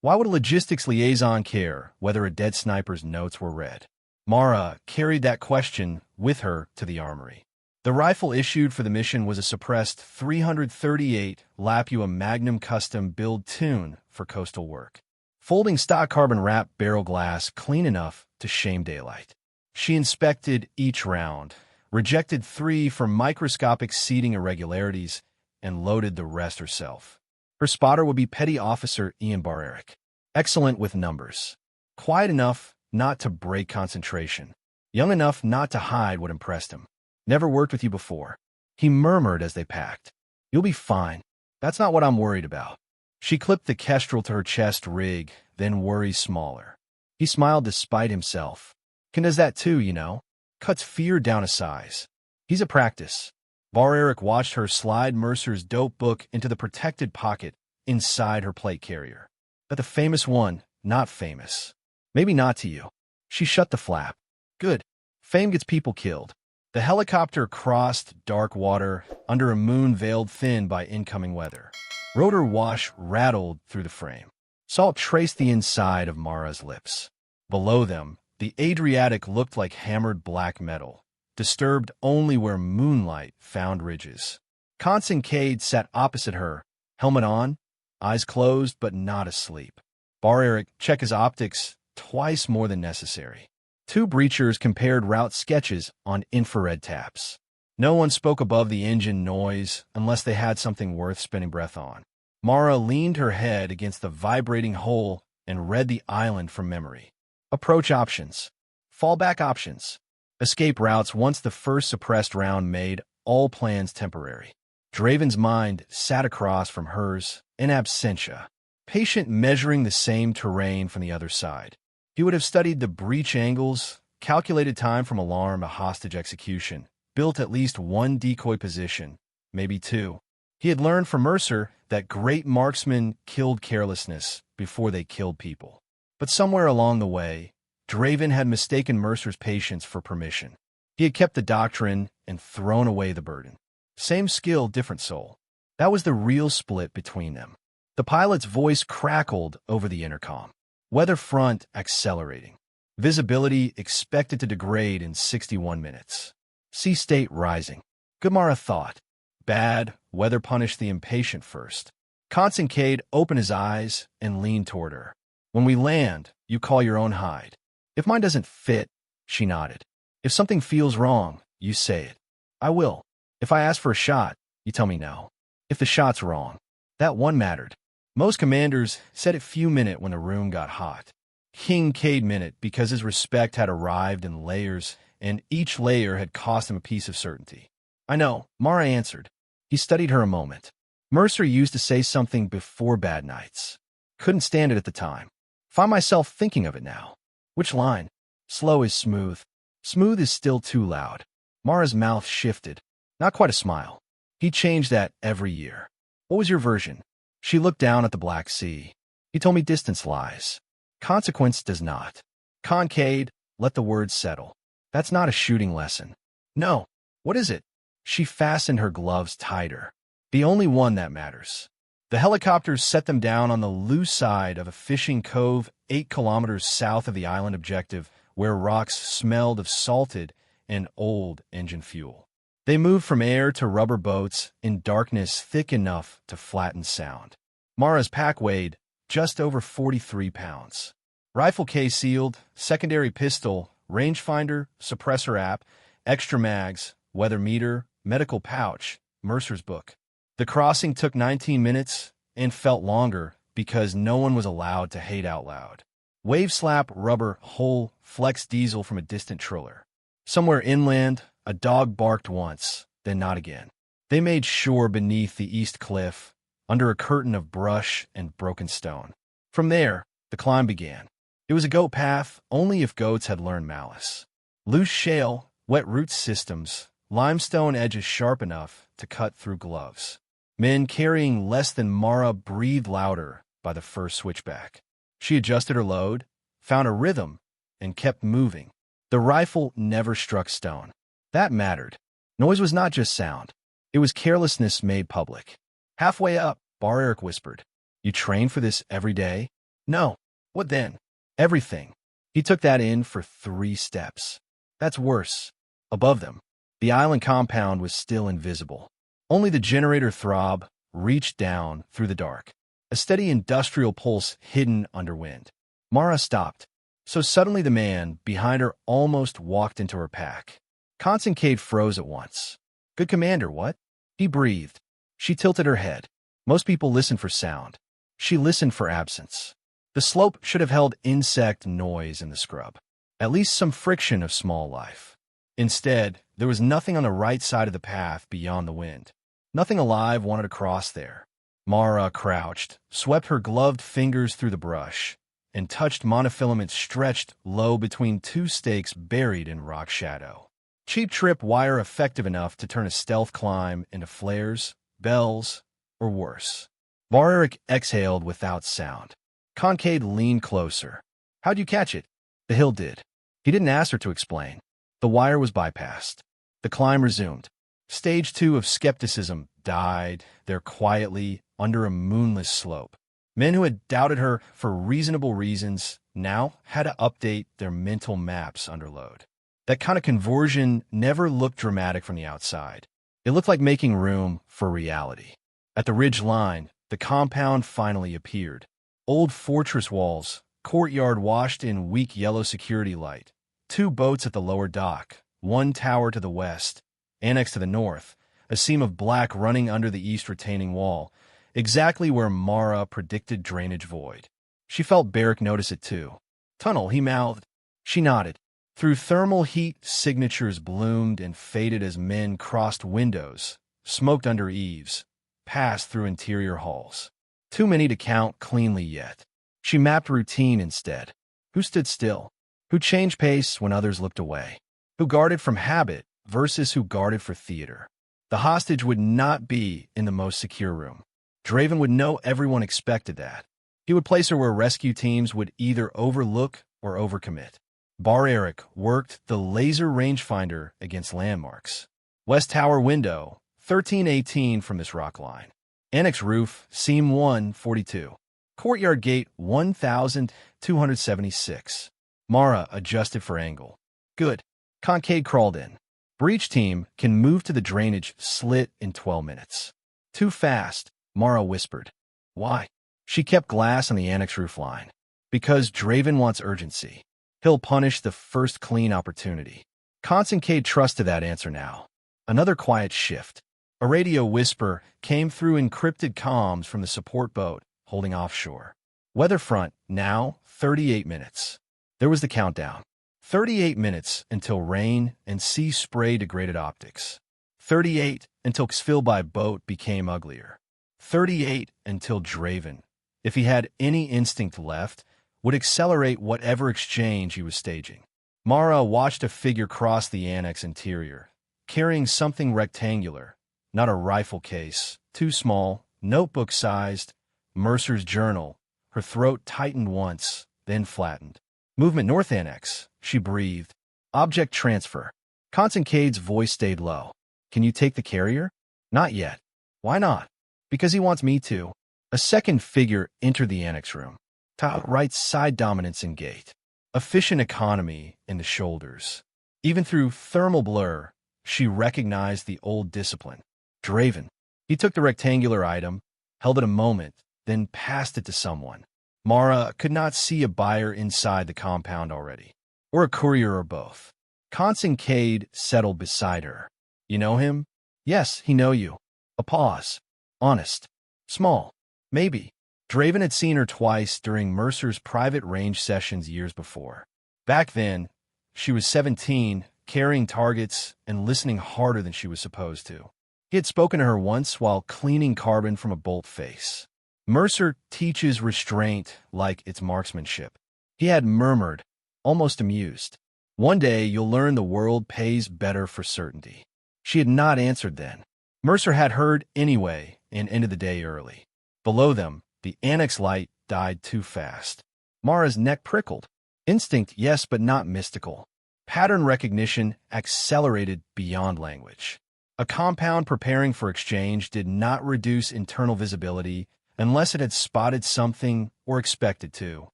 Why would a logistics liaison care whether a dead sniper's notes were read? Mara carried that question with her to the armory. The rifle issued for the mission was a suppressed 338 Lapua Magnum custom build tune for coastal work. Folding stock carbon-wrapped barrel glass clean enough to shame daylight. She inspected each round, rejected 3 for microscopic seating irregularities, and loaded the rest herself. Her spotter would be Petty Officer Ian Barerick. Excellent with numbers. Quiet enough not to break concentration. Young enough not to hide what impressed him. Never worked with you before. He murmured as they packed. You'll be fine. That's not what I'm worried about. She clipped the kestrel to her chest rig, then worry smaller. He smiled despite himself. Ken does that too, you know. Cuts fear down a size. He's a practice. Barerick watched her slide Mercer's dope book into the protected pocket inside her plate carrier. But the famous one, not famous. Maybe not to you. She shut the flap. Good. Fame gets people killed. The helicopter crossed dark water under a moon veiled thin by incoming weather. Rotor wash rattled through the frame. Salt traced the inside of Mara's lips. Below them, the Adriatic looked like hammered black metal, disturbed only where moonlight found ridges. Concade sat opposite her, helmet on, eyes closed but not asleep. Barerick checked his optics twice more than necessary. 2 breachers compared route sketches on infrared taps. No one spoke above the engine noise unless they had something worth spending breath on. Mara leaned her head against the vibrating hull and read the island from memory. Approach options. Fallback options. Escape routes once the first suppressed round made all plans temporary. Draven's mind sat across from hers in absentia, patient measuring the same terrain from the other side. He would have studied the breach angles, calculated time from alarm to hostage execution, built at least 1 decoy position, maybe 2. He had learned from Mercer that great marksmen killed carelessness before they killed people. But somewhere along the way, Draven had mistaken Mercer's patience for permission. He had kept the doctrine and thrown away the burden. Same skill, different soul. That was the real split between them. The pilot's voice crackled over the intercom. Weather front accelerating. Visibility expected to degrade in 61 minutes. Sea state rising. Mara thought. Bad, weather punished the impatient first. Concade opened his eyes and leaned toward her. When we land, you call your own hide. If mine doesn't fit, she nodded. If something feels wrong, you say it. I will. If I ask for a shot, you tell me no. If the shot's wrong. That one mattered. Most commanders said it few minutes when the room got hot. King Cade minute because his respect had arrived in layers, and each layer had cost him a piece of certainty. I know, Mara answered. He studied her a moment. Mercer used to say something before bad nights. Couldn't stand it at the time. Find myself thinking of it now. Which line? Slow is smooth. Smooth is still too loud. Mara's mouth shifted. Not quite a smile. He changed that every year. What was your version? She looked down at the Black Sea. He told me distance lies. Consequence does not. Concade, let the words settle. That's not a shooting lesson. No. What is it? She fastened her gloves tighter. The only one that matters. The helicopters set them down on the lee side of a fishing cove 8 kilometers south of the island objective, where rocks smelled of salted and old engine fuel. They moved from air to rubber boats in darkness thick enough to flatten sound. Mara's pack weighed just over 43 pounds. Rifle case sealed, secondary pistol, rangefinder, suppressor app, extra mags, weather meter, medical pouch, Mercer's book. The crossing took 19 minutes and felt longer because no one was allowed to hate out loud. Wave slap, rubber, hole, flex diesel from a distant triller. Somewhere inland, a dog barked once, then not again. They made shore beneath the east cliff, under a curtain of brush and broken stone. From there, the climb began. It was a goat path only if goats had learned malice. Loose shale, wet root systems, limestone edges sharp enough to cut through gloves. Men carrying less than Mara breathed louder by the first switchback. She adjusted her load, found a rhythm, and kept moving. The rifle never struck stone. That mattered. Noise was not just sound. It was carelessness made public. Halfway up, Bar Eric whispered, "You train for this every day?" "No." "What then?" "Everything." He took that in for 3 steps. That's worse. Above them, the island compound was still invisible. Only the generator throb reached down through the dark. A steady industrial pulse hidden under wind. Mara stopped. So suddenly the man behind her almost walked into her pack. Concade froze at once. "Good commander, what?" He breathed. She tilted her head. Most people listen for sound. She listened for absence. The slope should have held insect noise in the scrub. At least some friction of small life. Instead, there was nothing on the right side of the path beyond the wind. Nothing alive wanted to cross there. Mara crouched, swept her gloved fingers through the brush, and touched monofilaments stretched low between 2 stakes buried in rock shadow. Cheap trip wire effective enough to turn a stealth climb into flares, bells, or worse. Bar Eric exhaled without sound. Concade leaned closer. "How'd you catch it?" The hill did. He didn't ask her to explain. The wire was bypassed. The climb resumed. Stage 2 of skepticism died there quietly under a moonless slope. Men who had doubted her for reasonable reasons now had to update their mental maps under load. That kind of conversion never looked dramatic from the outside. It looked like making room for reality. At the ridge line, the compound finally appeared. Old fortress walls, courtyard washed in weak yellow security light, 2 boats at the lower dock, 1 tower to the west, annex to the north, a seam of black running under the east retaining wall, exactly where Mara predicted drainage void. She felt Barrick notice it too. "Tunnel," he mouthed. She nodded. Through thermal heat, signatures bloomed and faded as men crossed windows, smoked under eaves, passed through interior halls. Too many to count cleanly yet. She mapped routine instead. Who stood still? Who changed pace when others looked away? Who guarded from habit versus who guarded for theater? The hostage would not be in the most secure room. Draven would know everyone expected that. He would place her where rescue teams would either overlook or overcommit. Bar Eric worked the laser rangefinder against landmarks. West Tower window, 1318 from this rock line. Annex roof, seam 142. Courtyard gate, 1276. Mara adjusted for angle. Good. Concade crawled in. Breach team can move to the drainage slit in 12 minutes. Too fast, Mara whispered. Why? She kept glass on the annex roof line. Because Draven wants urgency. He'll punish the first clean opportunity. Concade trusted that answer now. Another quiet shift. A radio whisper came through encrypted comms from the support boat holding offshore. Weather front, now 38 minutes. There was the countdown. 38 minutes until rain and sea spray degraded optics. 38 until Xfil by boat became uglier. 38 until Draven, if he had any instinct left, would accelerate whatever exchange he was staging. Mara watched a figure cross the annex interior, carrying something rectangular, not a rifle case, too small, notebook-sized, Mercer's journal. Her throat tightened once, then flattened. Movement north annex, she breathed. Object transfer. Concentrate's voice stayed low. Can you take the carrier? Not yet. Why not? Because he wants me to. A second figure entered the annex room. Top right side dominance in gait. Efficient economy in the shoulders. Even through thermal blur, she recognized the old discipline. Draven. He took the rectangular item, held it a moment, then passed it to someone. Mara could not see a buyer inside the compound already, or a courier or both. Concentrate settled beside her. You know him? Yes, he know you. A pause. Honest. Small. Maybe. Draven had seen her twice during Mercer's private range sessions years before. Back then, she was 17, carrying targets and listening harder than she was supposed to. He had spoken to her once while cleaning carbon from a bolt face. Mercer teaches restraint like it's marksmanship. He had murmured, almost amused. One day you'll learn the world pays better for certainty. She had not answered then. Mercer had heard anyway and ended the day early. Below them, the annex light died too fast. Mara's neck prickled. Instinct, yes, but not mystical. Pattern recognition accelerated beyond language. A compound preparing for exchange did not reduce internal visibility unless it had spotted something or expected to.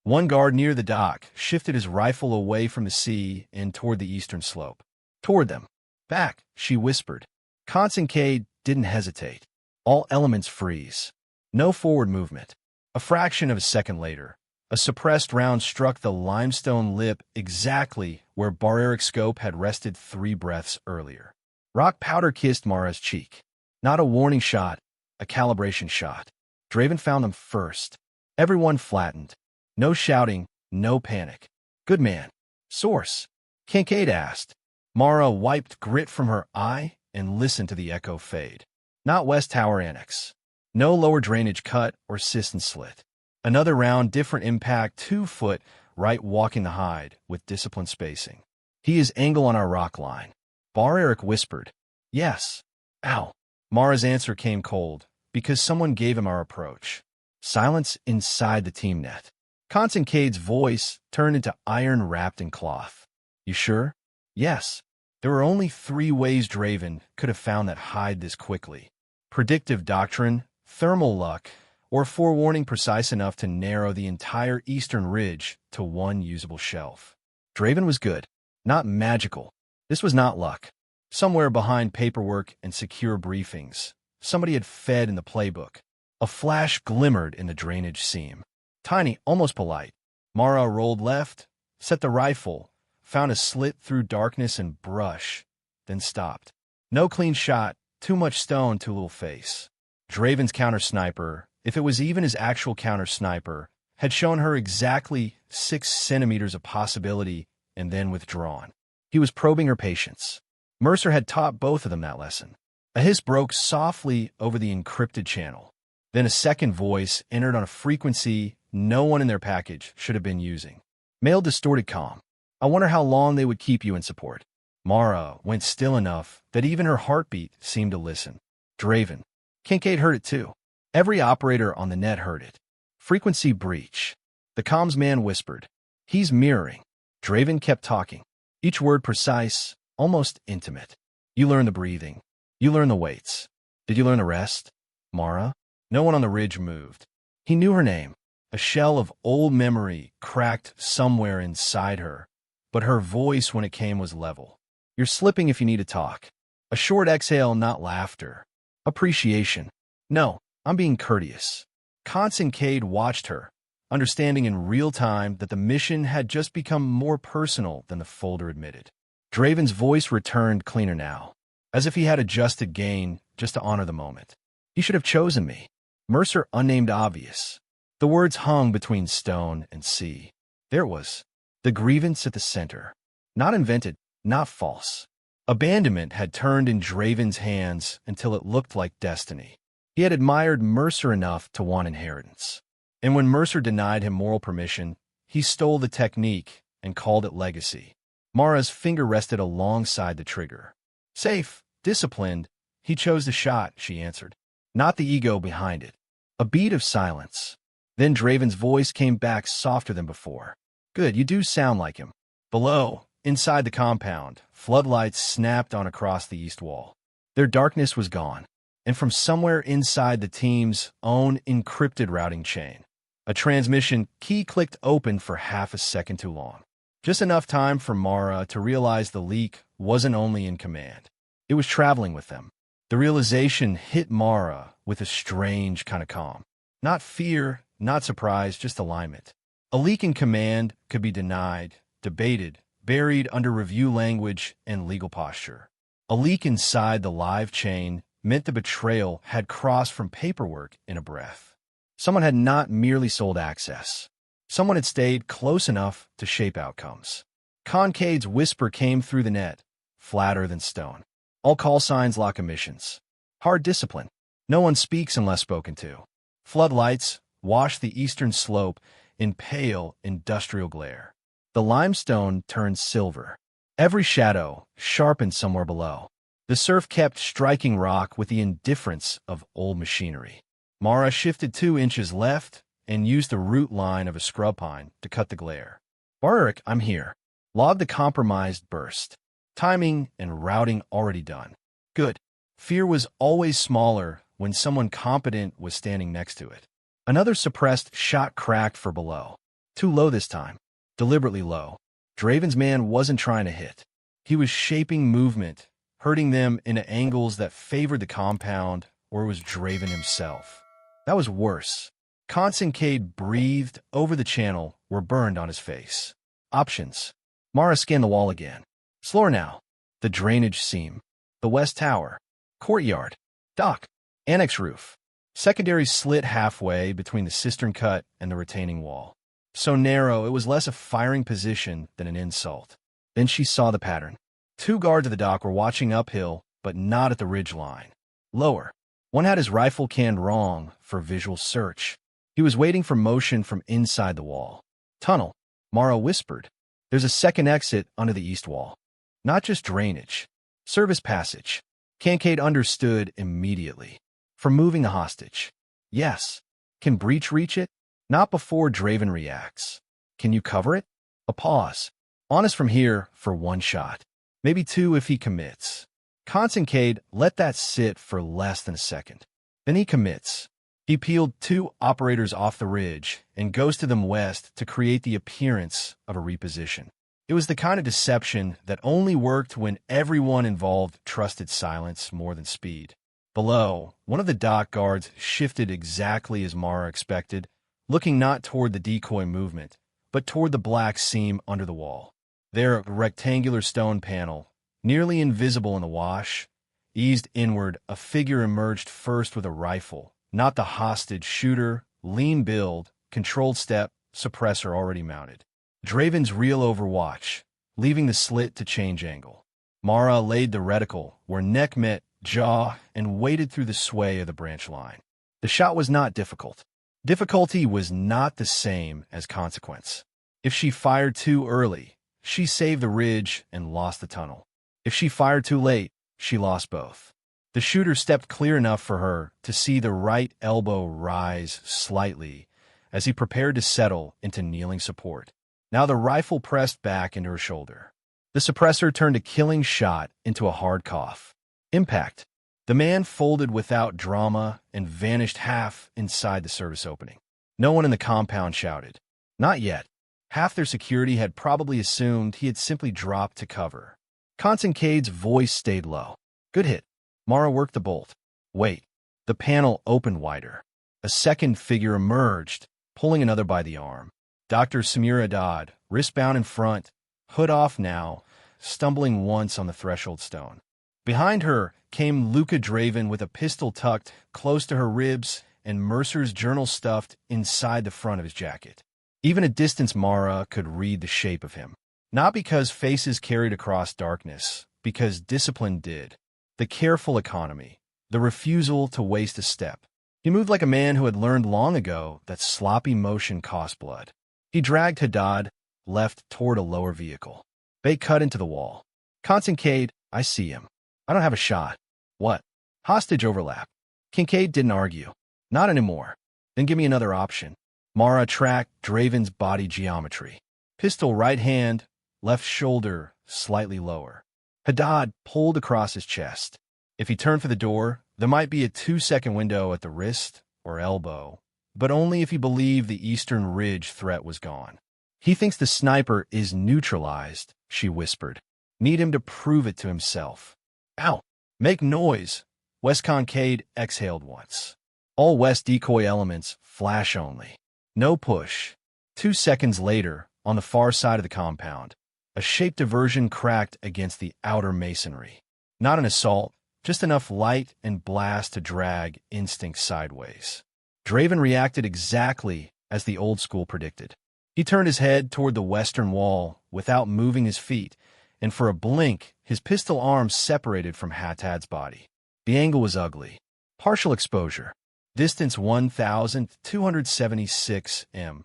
One guard near the dock shifted his rifle away from the sea and toward the eastern slope. Toward them. Back, she whispered. Concentrate didn't hesitate. All elements freeze. No forward movement. A fraction of a second later, a suppressed round struck the limestone lip exactly where Barreric's scope had rested 3 breaths earlier. Rock powder kissed Mara's cheek. Not a warning shot, a calibration shot. Draven found them first. Everyone flattened. No shouting, no panic. Good man. Source. Kincaid asked. Mara wiped grit from her eye and listened to the echo fade. Not West Tower Annex. No lower drainage cut or cistern slit. Another round, different impact, 2 foot, right walking the hide, with disciplined spacing. He is angle on our rock line. Barreric whispered. Yes. Ow. Mara's answer came cold, because someone gave him our approach. Silence inside the team net. Concentrate's voice turned into iron wrapped in cloth. You sure? Yes. There were only 3 ways Draven could have found that hide this quickly. Predictive doctrine, thermal luck, or forewarning precise enough to narrow the entire eastern ridge to one usable shelf. Draven was good, not magical. This was not luck. Somewhere behind paperwork and secure briefings, somebody had fed in the playbook. A flash glimmered in the drainage seam. Tiny, almost polite. Mara rolled left, set the rifle, found a slit through darkness and brush, then stopped. No clean shot, too much stone, too little face. Draven's counter-sniper, if it was even his actual counter-sniper, had shown her exactly 6 centimeters of possibility and then withdrawn. He was probing her patience. Mercer had taught both of them that lesson. A hiss broke softly over the encrypted channel. Then a second voice entered on a frequency no one in their package should have been using. Male distorted calm. I wonder how long they would keep you in support. Mara went still enough that even her heartbeat seemed to listen. Draven. Kincaid heard it too. Every operator on the net heard it. Frequency breach. The comms man whispered. He's mirroring. Draven kept talking. Each word precise, almost intimate. You learn the breathing. You learn the weights. Did you learn the rest? Mara? No one on the ridge moved. He knew her name. A shell of old memory cracked somewhere inside her, but her voice when it came was level. You're slipping if you need to talk. A short exhale, not laughter. Appreciation. No, I'm being courteous. Concentrate watched her, understanding in real time that the mission had just become more personal than the folder admitted. Draven's voice returned cleaner now, as if he had adjusted gain just to honor the moment. He should have chosen me. Mercer unnamed obvious. The words hung between stone and sea. There it was, the grievance at the center. Not invented, not false. Abandonment had turned in Draven's hands until it looked like destiny. He had admired Mercer enough to want inheritance. And when Mercer denied him moral permission, he stole the technique and called it legacy. Mara's finger rested alongside the trigger. Safe, disciplined, he chose the shot, she answered. Not the ego behind it. A beat of silence. Then Draven's voice came back softer than before. Good, you do sound like him. Below, inside the compound, floodlights snapped on across the east wall. Their darkness was gone, and from somewhere inside the team's own encrypted routing chain, a transmission key clicked open for half a second too long. Just enough time for Mara to realize the leak wasn't only in command. It was traveling with them. The realization hit Mara with a strange kind of calm. Not fear, not surprise, just alignment. A leak in command could be denied, debated, buried under review language and legal posture. A leak inside the live chain meant the betrayal had crossed from paperwork in a breath. Someone had not merely sold access. Someone had stayed close enough to shape outcomes. Concade's whisper came through the net, flatter than stone. All call signs lock emissions. Hard discipline. No one speaks unless spoken to. Floodlights washed the eastern slope in pale industrial glare. The limestone turned silver. Every shadow sharpened somewhere below. The surf kept striking rock with the indifference of old machinery. Mara shifted 2 inches left and used the root line of a scrub pine to cut the glare. Barak, I'm here. Log the compromised burst. Timing and routing already done. Good. Fear was always smaller when someone competent was standing next to it. Another suppressed shot cracked for below. Too low this time. Deliberately low. Draven's man wasn't trying to hit. He was shaping movement, hurting them into angles that favored the compound, or it was Draven himself. That was worse. Concencade breathed over the channel were burned on his face. Options. Mara scanned the wall again. Slower now. The drainage seam. The west tower. Courtyard. Dock. Annex roof. Secondary slit halfway between the cistern cut and the retaining wall. So narrow, it was less a firing position than an insult. Then she saw the pattern. 2 guards at the dock were watching uphill, but not at the ridge line. Lower. One had his rifle canned wrong for visual search. He was waiting for motion from inside the wall. Tunnel. Mara whispered. There's a second exit under the east wall. Not just drainage. Service passage. Kincaid understood immediately. For moving the hostage. Yes. Can Breach reach it? Not before Draven reacts. Can you cover it? A pause. Honest from here for 1 shot. Maybe 2 if he commits. Concencade let that sit for less than a second. Then he commits. He peeled 2 operators off the ridge and ghosted them west to create the appearance of a reposition. It was the kind of deception that only worked when everyone involved trusted silence more than speed. Below, one of the dock guards shifted exactly as Mara expected, looking not toward the decoy movement, but toward the black seam under the wall. There, a rectangular stone panel, nearly invisible in the wash, eased inward. A figure emerged first with a rifle, not the hostage shooter, lean build, controlled step, suppressor already mounted. Draven's reel overwatch, leaving the slit to change angle. Mara laid the reticle where neck met jaw and waded through the sway of the branch line. The shot was not difficult. Difficulty was not the same as consequence. If she fired too early, she saved the ridge and lost the tunnel. If she fired too late, she lost both. The shooter stepped clear enough for her to see the right elbow rise slightly as he prepared to settle into kneeling support. Now the rifle pressed back into her shoulder. The suppressor turned a killing shot into a hard cough. Impact. The man folded without drama and vanished half inside the service opening. No one in the compound shouted. Not yet. Half their security had probably assumed he had simply dropped to cover. Concencade's voice stayed low. Good hit. Mara worked the bolt. Wait. The panel opened wider. A second figure emerged, pulling another by the arm. Dr. Samira Dodd, wristbound in front, hood off now, stumbling once on the threshold stone. Behind her came Luca Draven with a pistol tucked close to her ribs and Mercer's journal stuffed inside the front of his jacket. Even at distance, Mara could read the shape of him. Not because faces carried across darkness, because discipline did. The careful economy, the refusal to waste a step. He moved like a man who had learned long ago that sloppy motion cost blood. He dragged Haddad left toward a lower vehicle. They cut into the wall. Kincaid, I see him. I don't have a shot. What? Hostage overlap. Kincaid didn't argue. Not anymore. Then give me another option. Mara tracked Draven's body geometry. Pistol right hand, left shoulder slightly lower. Haddad pulled across his chest. If he turned for the door, there might be a 2-second window at the wrist or elbow, but only if he believed the Eastern Ridge threat was gone. He thinks the sniper is neutralized, she whispered. Need him to prove it to himself. Ow! Make noise! West Kincaid exhaled once. All West decoy elements flash only. No push. 2 seconds later, on the far side of the compound, a shape diversion cracked against the outer masonry. Not an assault, just enough light and blast to drag instinct sideways. Draven reacted exactly as the old school predicted. He turned his head toward the western wall without moving his feet, and for a blink, his pistol arms separated from Haddad's body. The angle was ugly. Partial exposure. Distance 1,276 m.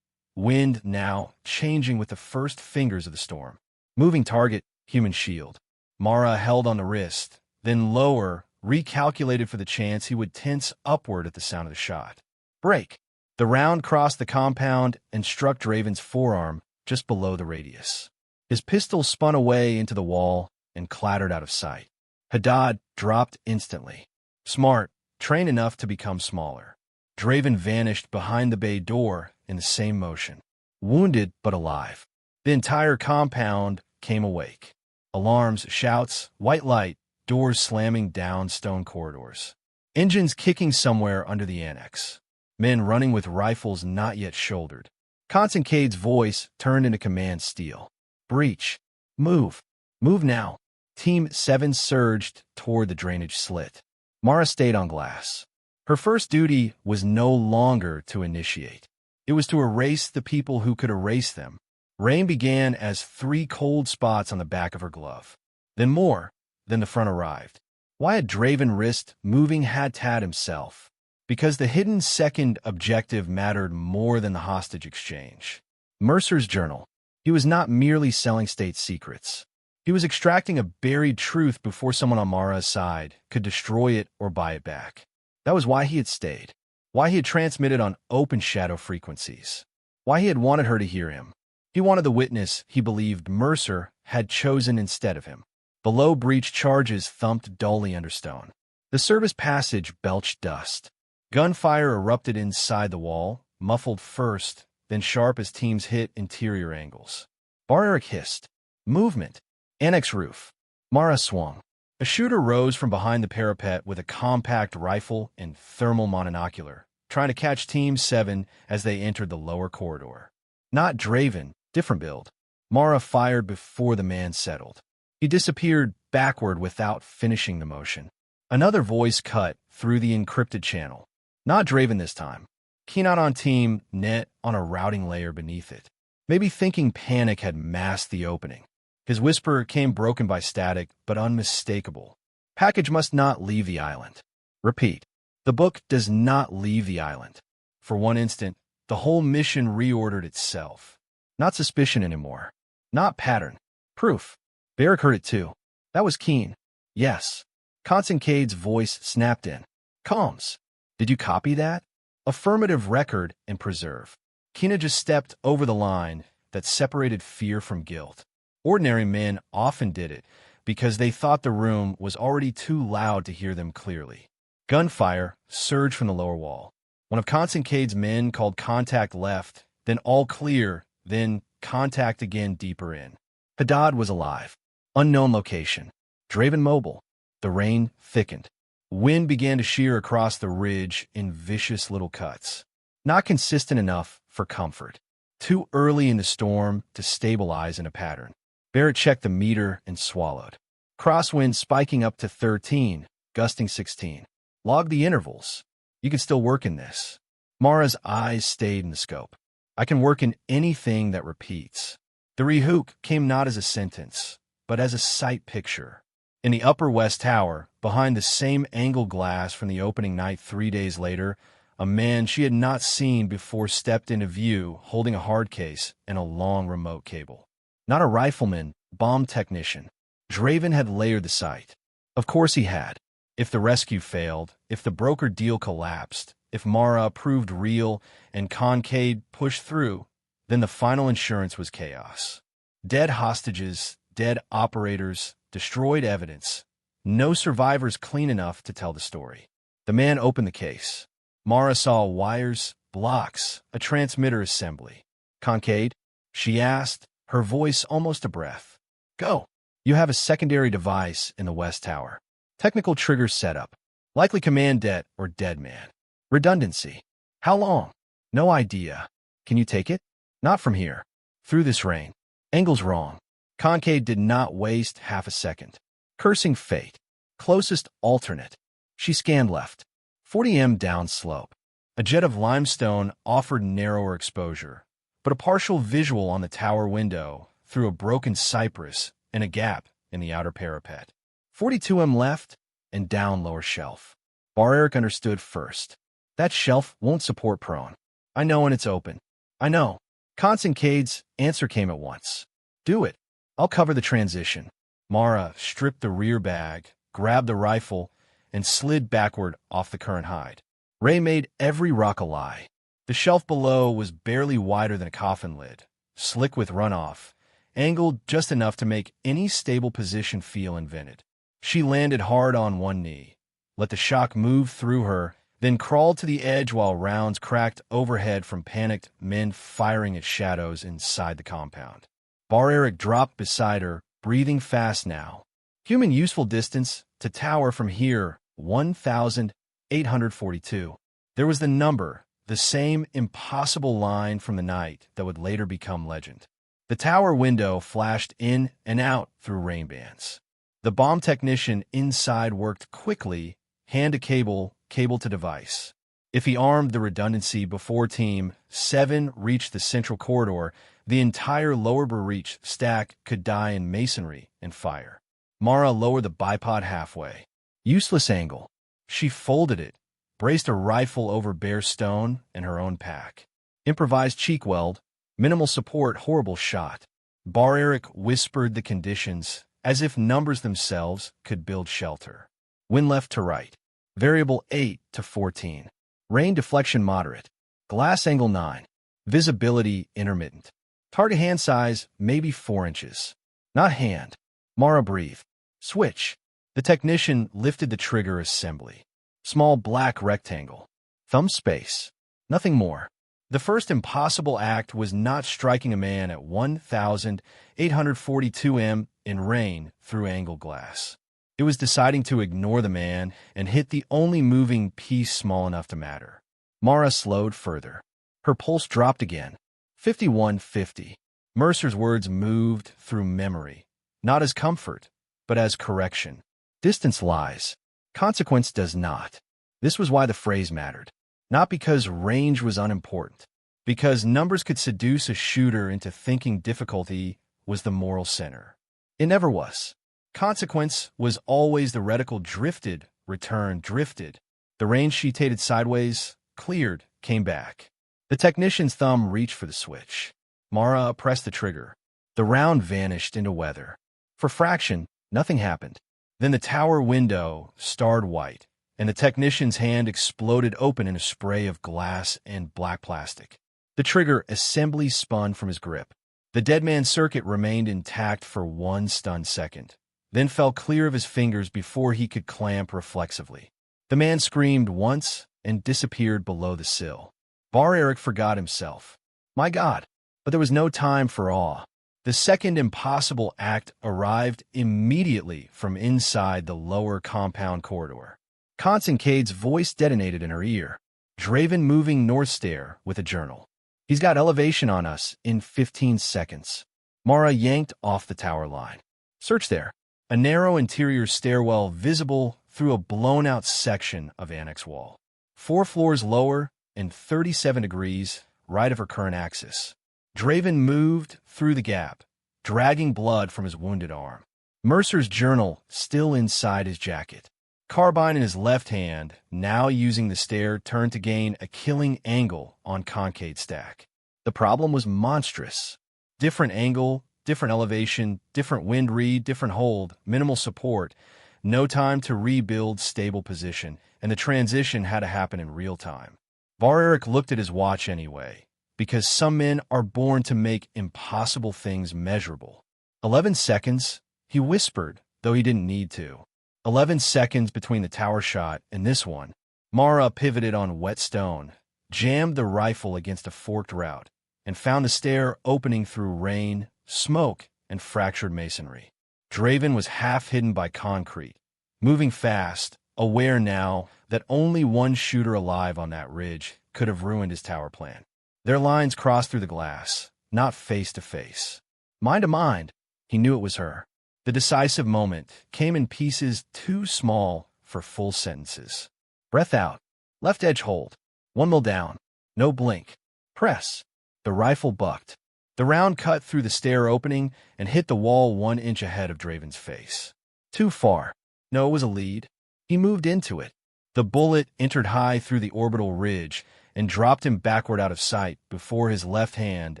Wind now changing with the first fingers of the storm. Moving target, human shield. Mara held on the wrist, then lower, recalculated for the chance he would tense upward at the sound of the shot. Break. The round crossed the compound and struck Draven's forearm just below the radius. His pistol spun away into the wall and clattered out of sight. Haddad dropped instantly. Smart, trained enough to become smaller. Draven vanished behind the bay door in the same motion. Wounded but alive. The entire compound came awake. Alarms, shouts, white light, doors slamming down stone corridors. Engines kicking somewhere under the annex. Men running with rifles not yet shouldered. Kincaid's voice turned into command steel. Breach. Move. Move now. Team 7 surged toward the drainage slit. Mara stayed on glass. Her first duty was no longer to initiate. It was to erase the people who could erase them. Rain began as 3 cold spots on the back of her glove. Then more. Then the front arrived. Why had Draven risked moving Haddad himself? Because the hidden second objective mattered more than the hostage exchange. Mercer's journal. He was not merely selling state secrets. He was extracting a buried truth before someone on Mara's side could destroy it or buy it back. That was why he had stayed. Why he had transmitted on open shadow frequencies. Why he had wanted her to hear him. He wanted the witness he believed Mercer had chosen instead of him. Below, breach charges thumped dully under stone. The service passage belched dust. Gunfire erupted inside the wall, muffled first, then sharp as teams hit interior angles. Bar-Eric hissed. Movement. Annex roof. Mara swung. A shooter rose from behind the parapet with a compact rifle and thermal monocular, trying to catch Team 7 as they entered the lower corridor. Not Draven, different build. Mara fired before the man settled. He disappeared backward without finishing the motion. Another voice cut through the encrypted channel. Not Draven this time. Keen out on Team Net on a routing layer beneath it. Maybe thinking panic had masked the opening. His whisper came broken by static, but unmistakable. Package must not leave the island. Repeat. The book does not leave the island. For one instant, the whole mission reordered itself. Not suspicion anymore. Not pattern. Proof. Barrick heard it too. That was Keen. Yes. Kincaid's voice snapped in. Comms. Did you copy that? Affirmative record and preserve. Kina just stepped over the line that separated fear from guilt. Ordinary men often did it because they thought the room was already too loud to hear them clearly. Gunfire surged from the lower wall. One of Kincaid's men called contact left, then all clear, then contact again deeper in. Haddad was alive. Unknown location. Draven mobile. The rain thickened. Wind began to shear across the ridge in vicious little cuts. Not consistent enough for comfort. Too early in the storm to stabilize in a pattern. Barrett checked the meter and swallowed. Crosswind spiking up to 13, gusting 16. Log the intervals. You can still work in this. Mara's eyes stayed in the scope. I can work in anything that repeats. The rehook came not as a sentence, but as a sight picture. In the Upper West Tower, behind the same angle glass from the opening night 3 days later, a man she had not seen before stepped into view holding a hard case and a long remote cable. Not a rifleman, bomb technician. Draven had layered the sight. Of course he had. If the rescue failed, if the broker deal collapsed, if Mara proved real and Concade pushed through, then the final insurance was chaos. Dead hostages, dead operators, destroyed evidence. No survivors clean enough to tell the story. The man opened the case. Mara saw wires, blocks, a transmitter assembly. Concade? She asked, her voice almost a breath. Go. You have a secondary device in the West Tower. Technical trigger setup. Likely command debt or dead man. Redundancy. How long? No idea. Can you take it? Not from here. Through this rain. Angle's wrong. Concade did not waste half a second. Cursing fate. Closest alternate. She scanned left. 40 m down slope. A jet of limestone offered narrower exposure, but a partial visual on the tower window through a broken cypress and a gap in the outer parapet. 42 m left and down lower shelf. Bar-Eric understood first. That shelf won't support prone. I know when it's open. I know. Concencade's answer came at once. Do it. I'll cover the transition. Mara stripped the rear bag, grabbed the rifle, and slid backward off the current hide. Ray made every rock a lie. The shelf below was barely wider than a coffin lid, slick with runoff, angled just enough to make any stable position feel invented. She landed hard on one knee, let the shock move through her, then crawled to the edge while rounds cracked overhead from panicked men firing at shadows inside the compound. Bar-Eric dropped beside her, breathing fast now. Human useful distance to tower from here, 1,842. There was the number, the same impossible line from the night that would later become legend. The tower window flashed in and out through rain bands. The bomb technician inside worked quickly, hand to cable, cable to device. If he armed the redundancy before Team 7 reached the central corridor, the entire lower breach stack could die in masonry and fire. Mara lowered the bipod halfway. Useless angle. She folded it, braced a rifle over bare stone and her own pack. Improvised cheek weld, minimal support, horrible shot. Bar-Eric whispered the conditions, as if numbers themselves could build shelter. Wind left to right. Variable 8 to 14. Rain deflection moderate. Glass angle 9. Visibility intermittent. Target hand size maybe 4 inches. Not hand. Mara breathed. Switch. The technician lifted the trigger assembly. Small black rectangle. Thumb space. Nothing more. The first impossible act was not striking a man at 1,842 m in rain through angle glass. It was deciding to ignore the man and hit the only moving piece small enough to matter. Mara slowed further. Her pulse dropped again. 5150. Mercer's words moved through memory, not as comfort, but as correction. Distance lies. Consequence does not. This was why the phrase mattered. Not because range was unimportant. Because numbers could seduce a shooter into thinking difficulty was the moral center. It never was. Consequence was always the reticle drifted, returned, drifted. The range sheetated sideways, cleared, came back. The technician's thumb reached for the switch. Mara pressed the trigger. The round vanished into weather. For fraction, nothing happened. Then the tower window starred white, and the technician's hand exploded open in a spray of glass and black plastic. The trigger assembly spun from his grip. The dead man's circuit remained intact for 1 stunned second, then fell clear of his fingers before he could clamp reflexively. The man screamed once and disappeared below the sill. Bar-Eric forgot himself. My God! But there was no time for awe. The second impossible act arrived immediately from inside the lower compound corridor. Concencade's voice detonated in her ear. Draven moving north stair with a journal. He's got elevation on us in 15 seconds. Mara yanked off the tower line. Search there. A narrow interior stairwell visible through a blown-out section of annex wall. 4 floors lower and 37 degrees right of her current axis. Draven moved through the gap, dragging blood from his wounded arm. Mercer's journal still inside his jacket. Carbine in his left hand, now using the stair, turned to gain a killing angle on Concade's stack. The problem was monstrous. Different angle, different elevation, different wind read, different hold, minimal support, no time to rebuild stable position, and the transition had to happen in real time. Bar-Eric looked at his watch anyway, because some men are born to make impossible things measurable. 11 seconds, he whispered, though he didn't need to. 11 seconds between the tower shot and this one. Mara pivoted on wet stone, jammed the rifle against a forked route, and found the stair opening through rain, smoke, and fractured masonry. Draven was half hidden by concrete, moving fast, aware now that only one shooter alive on that ridge could have ruined his tower plan. Their lines crossed through the glass, not face to face. Mind to mind, he knew it was her. The decisive moment came in pieces too small for full sentences. Breath out. Left edge hold. 1 mil down. No blink. Press. The rifle bucked. The round cut through the stair opening and hit the wall 1 inch ahead of Draven's face. Too far. No, it was a lead. He moved into it. The bullet entered high through the orbital ridge and dropped him backward out of sight before his left hand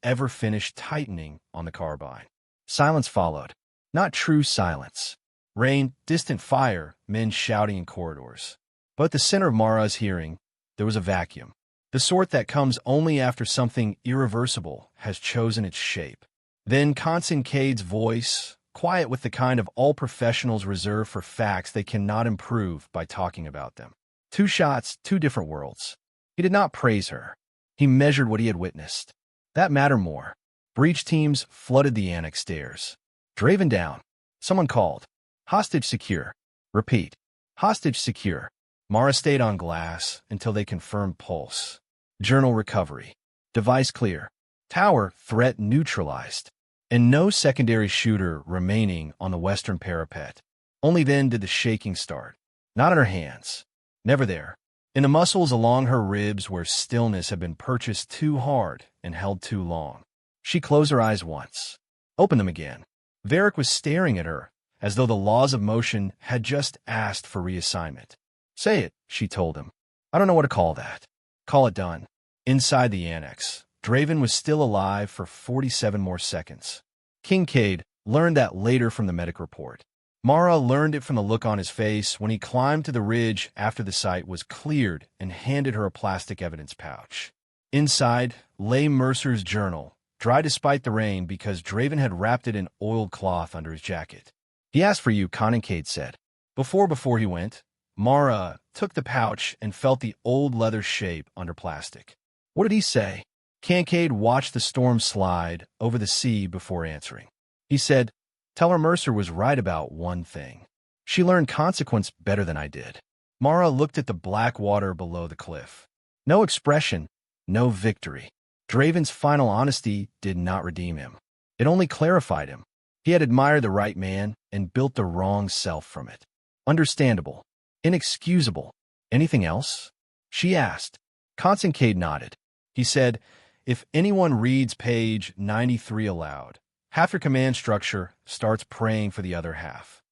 ever finished tightening on the carbine. Silence followed. Not true silence. Rain, distant fire, men shouting in corridors. But at the center of Mara's hearing, there was a vacuum. The sort that comes only after something irreversible has chosen its shape. Then Concancade's voice, quiet with the kind of all professionals reserve for facts they cannot improve by talking about them. 2 shots, 2 different worlds. He did not praise her. He measured what he had witnessed. That mattered more. Breach teams flooded the annex stairs. Draven down. Someone called. Hostage secure. Repeat. Hostage secure. Mara stayed on glass until they confirmed pulse. Journal recovery. Device clear. Tower threat neutralized. And no secondary shooter remaining on the western parapet. Only then did the shaking start. Not in her hands. Never there. In the muscles along her ribs where stillness had been purchased too hard and held too long. She closed her eyes once. Opened them again. Varric was staring at her, as though the laws of motion had just asked for reassignment. Say it, she told him. I don't know what to call that. Call it done. Inside the annex, Draven was still alive for 47 more seconds. Kincaid learned that later from the medic report. Mara learned it from the look on his face when he climbed to the ridge after the site was cleared and handed her a plastic evidence pouch. Inside lay Mercer's journal, dry despite the rain because Draven had wrapped it in oiled cloth under his jacket. He asked for you, Concaide said. Before he went, Mara took the pouch and felt the old leather shape under plastic. What did he say? Kincaid watched the storm slide over the sea before answering. He said, tell her Mercer was right about one thing. She learned consequence better than I did. Mara looked at the black water below the cliff. No expression, no victory. Draven's final honesty did not redeem him. It only clarified him. He had admired the right man and built the wrong self from it. Understandable. Inexcusable. Anything else? She asked. Concaide nodded. He said, if anyone reads page 93 aloud, half your command structure starts praying for the other half.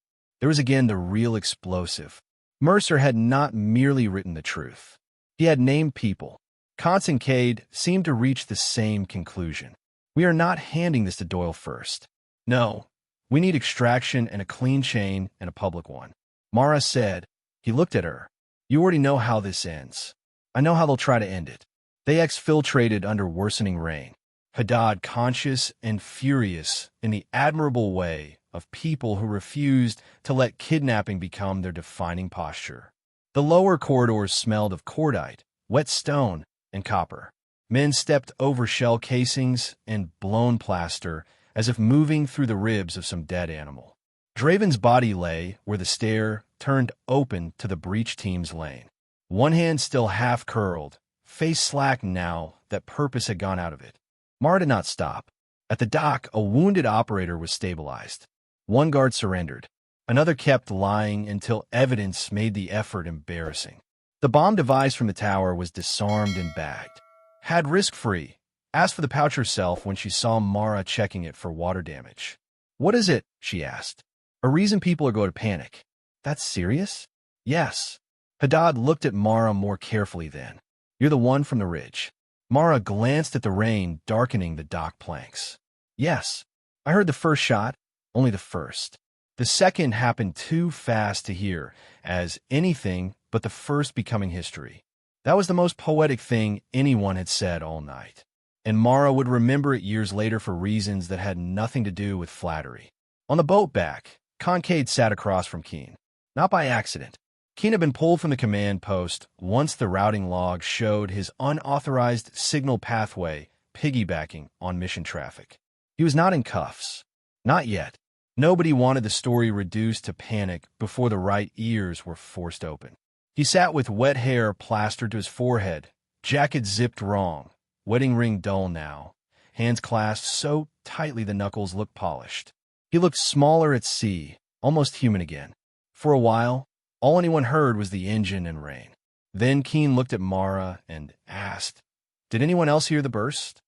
There was again the real explosive. Mercer had not merely written the truth. He had named people. Concaide seemed to reach the same conclusion. We are not handing this to Doyle first. No, we need extraction and a clean chain and a public one. Mara said. He looked at her. You already know how this ends. I know how they'll try to end it. They exfiltrated under worsening rain. Haddad conscious and furious in the admirable way of people who refused to let kidnapping become their defining posture. The lower corridors smelled of cordite, wet stone, and copper. Men stepped over shell casings and blown plaster as if moving through the ribs of some dead animal. Draven's body lay where the stair turned open to the breach team's lane. One hand still half curled, face slack now that purpose had gone out of it. Mara did not stop. At the dock, a wounded operator was stabilized. One guard surrendered. Another kept lying until evidence made the effort embarrassing. The bomb device from the tower was disarmed and bagged. Had risk-free. Asked for the pouch herself when she saw Mara checking it for water damage. "What is it?" she asked. "A reason people are going to panic." "That's serious?" "Yes." Haddad looked at Mara more carefully then. "You're the one from the ridge." Mara glanced at the rain darkening the dock planks. "Yes. I heard the first shot, only the first. The second happened too fast to hear, as anything but the first becoming history. That was the most poetic thing anyone had said all night. And Mara would remember it years later for reasons that had nothing to do with flattery. On the boat back, Kincaid sat across from Keene. Not by accident. Keene had been pulled from the command post once the routing log showed his unauthorized signal pathway piggybacking on mission traffic. He was not in cuffs. Not yet. Nobody wanted the story reduced to panic before the right ears were forced open. He sat with wet hair plastered to his forehead, jacket zipped wrong, wedding ring dull now, hands clasped so tightly the knuckles looked polished. He looked smaller at sea, almost human again. For a while, all anyone heard was the engine and rain. Then Keene looked at Mara and asked, "Did anyone else hear the burst?"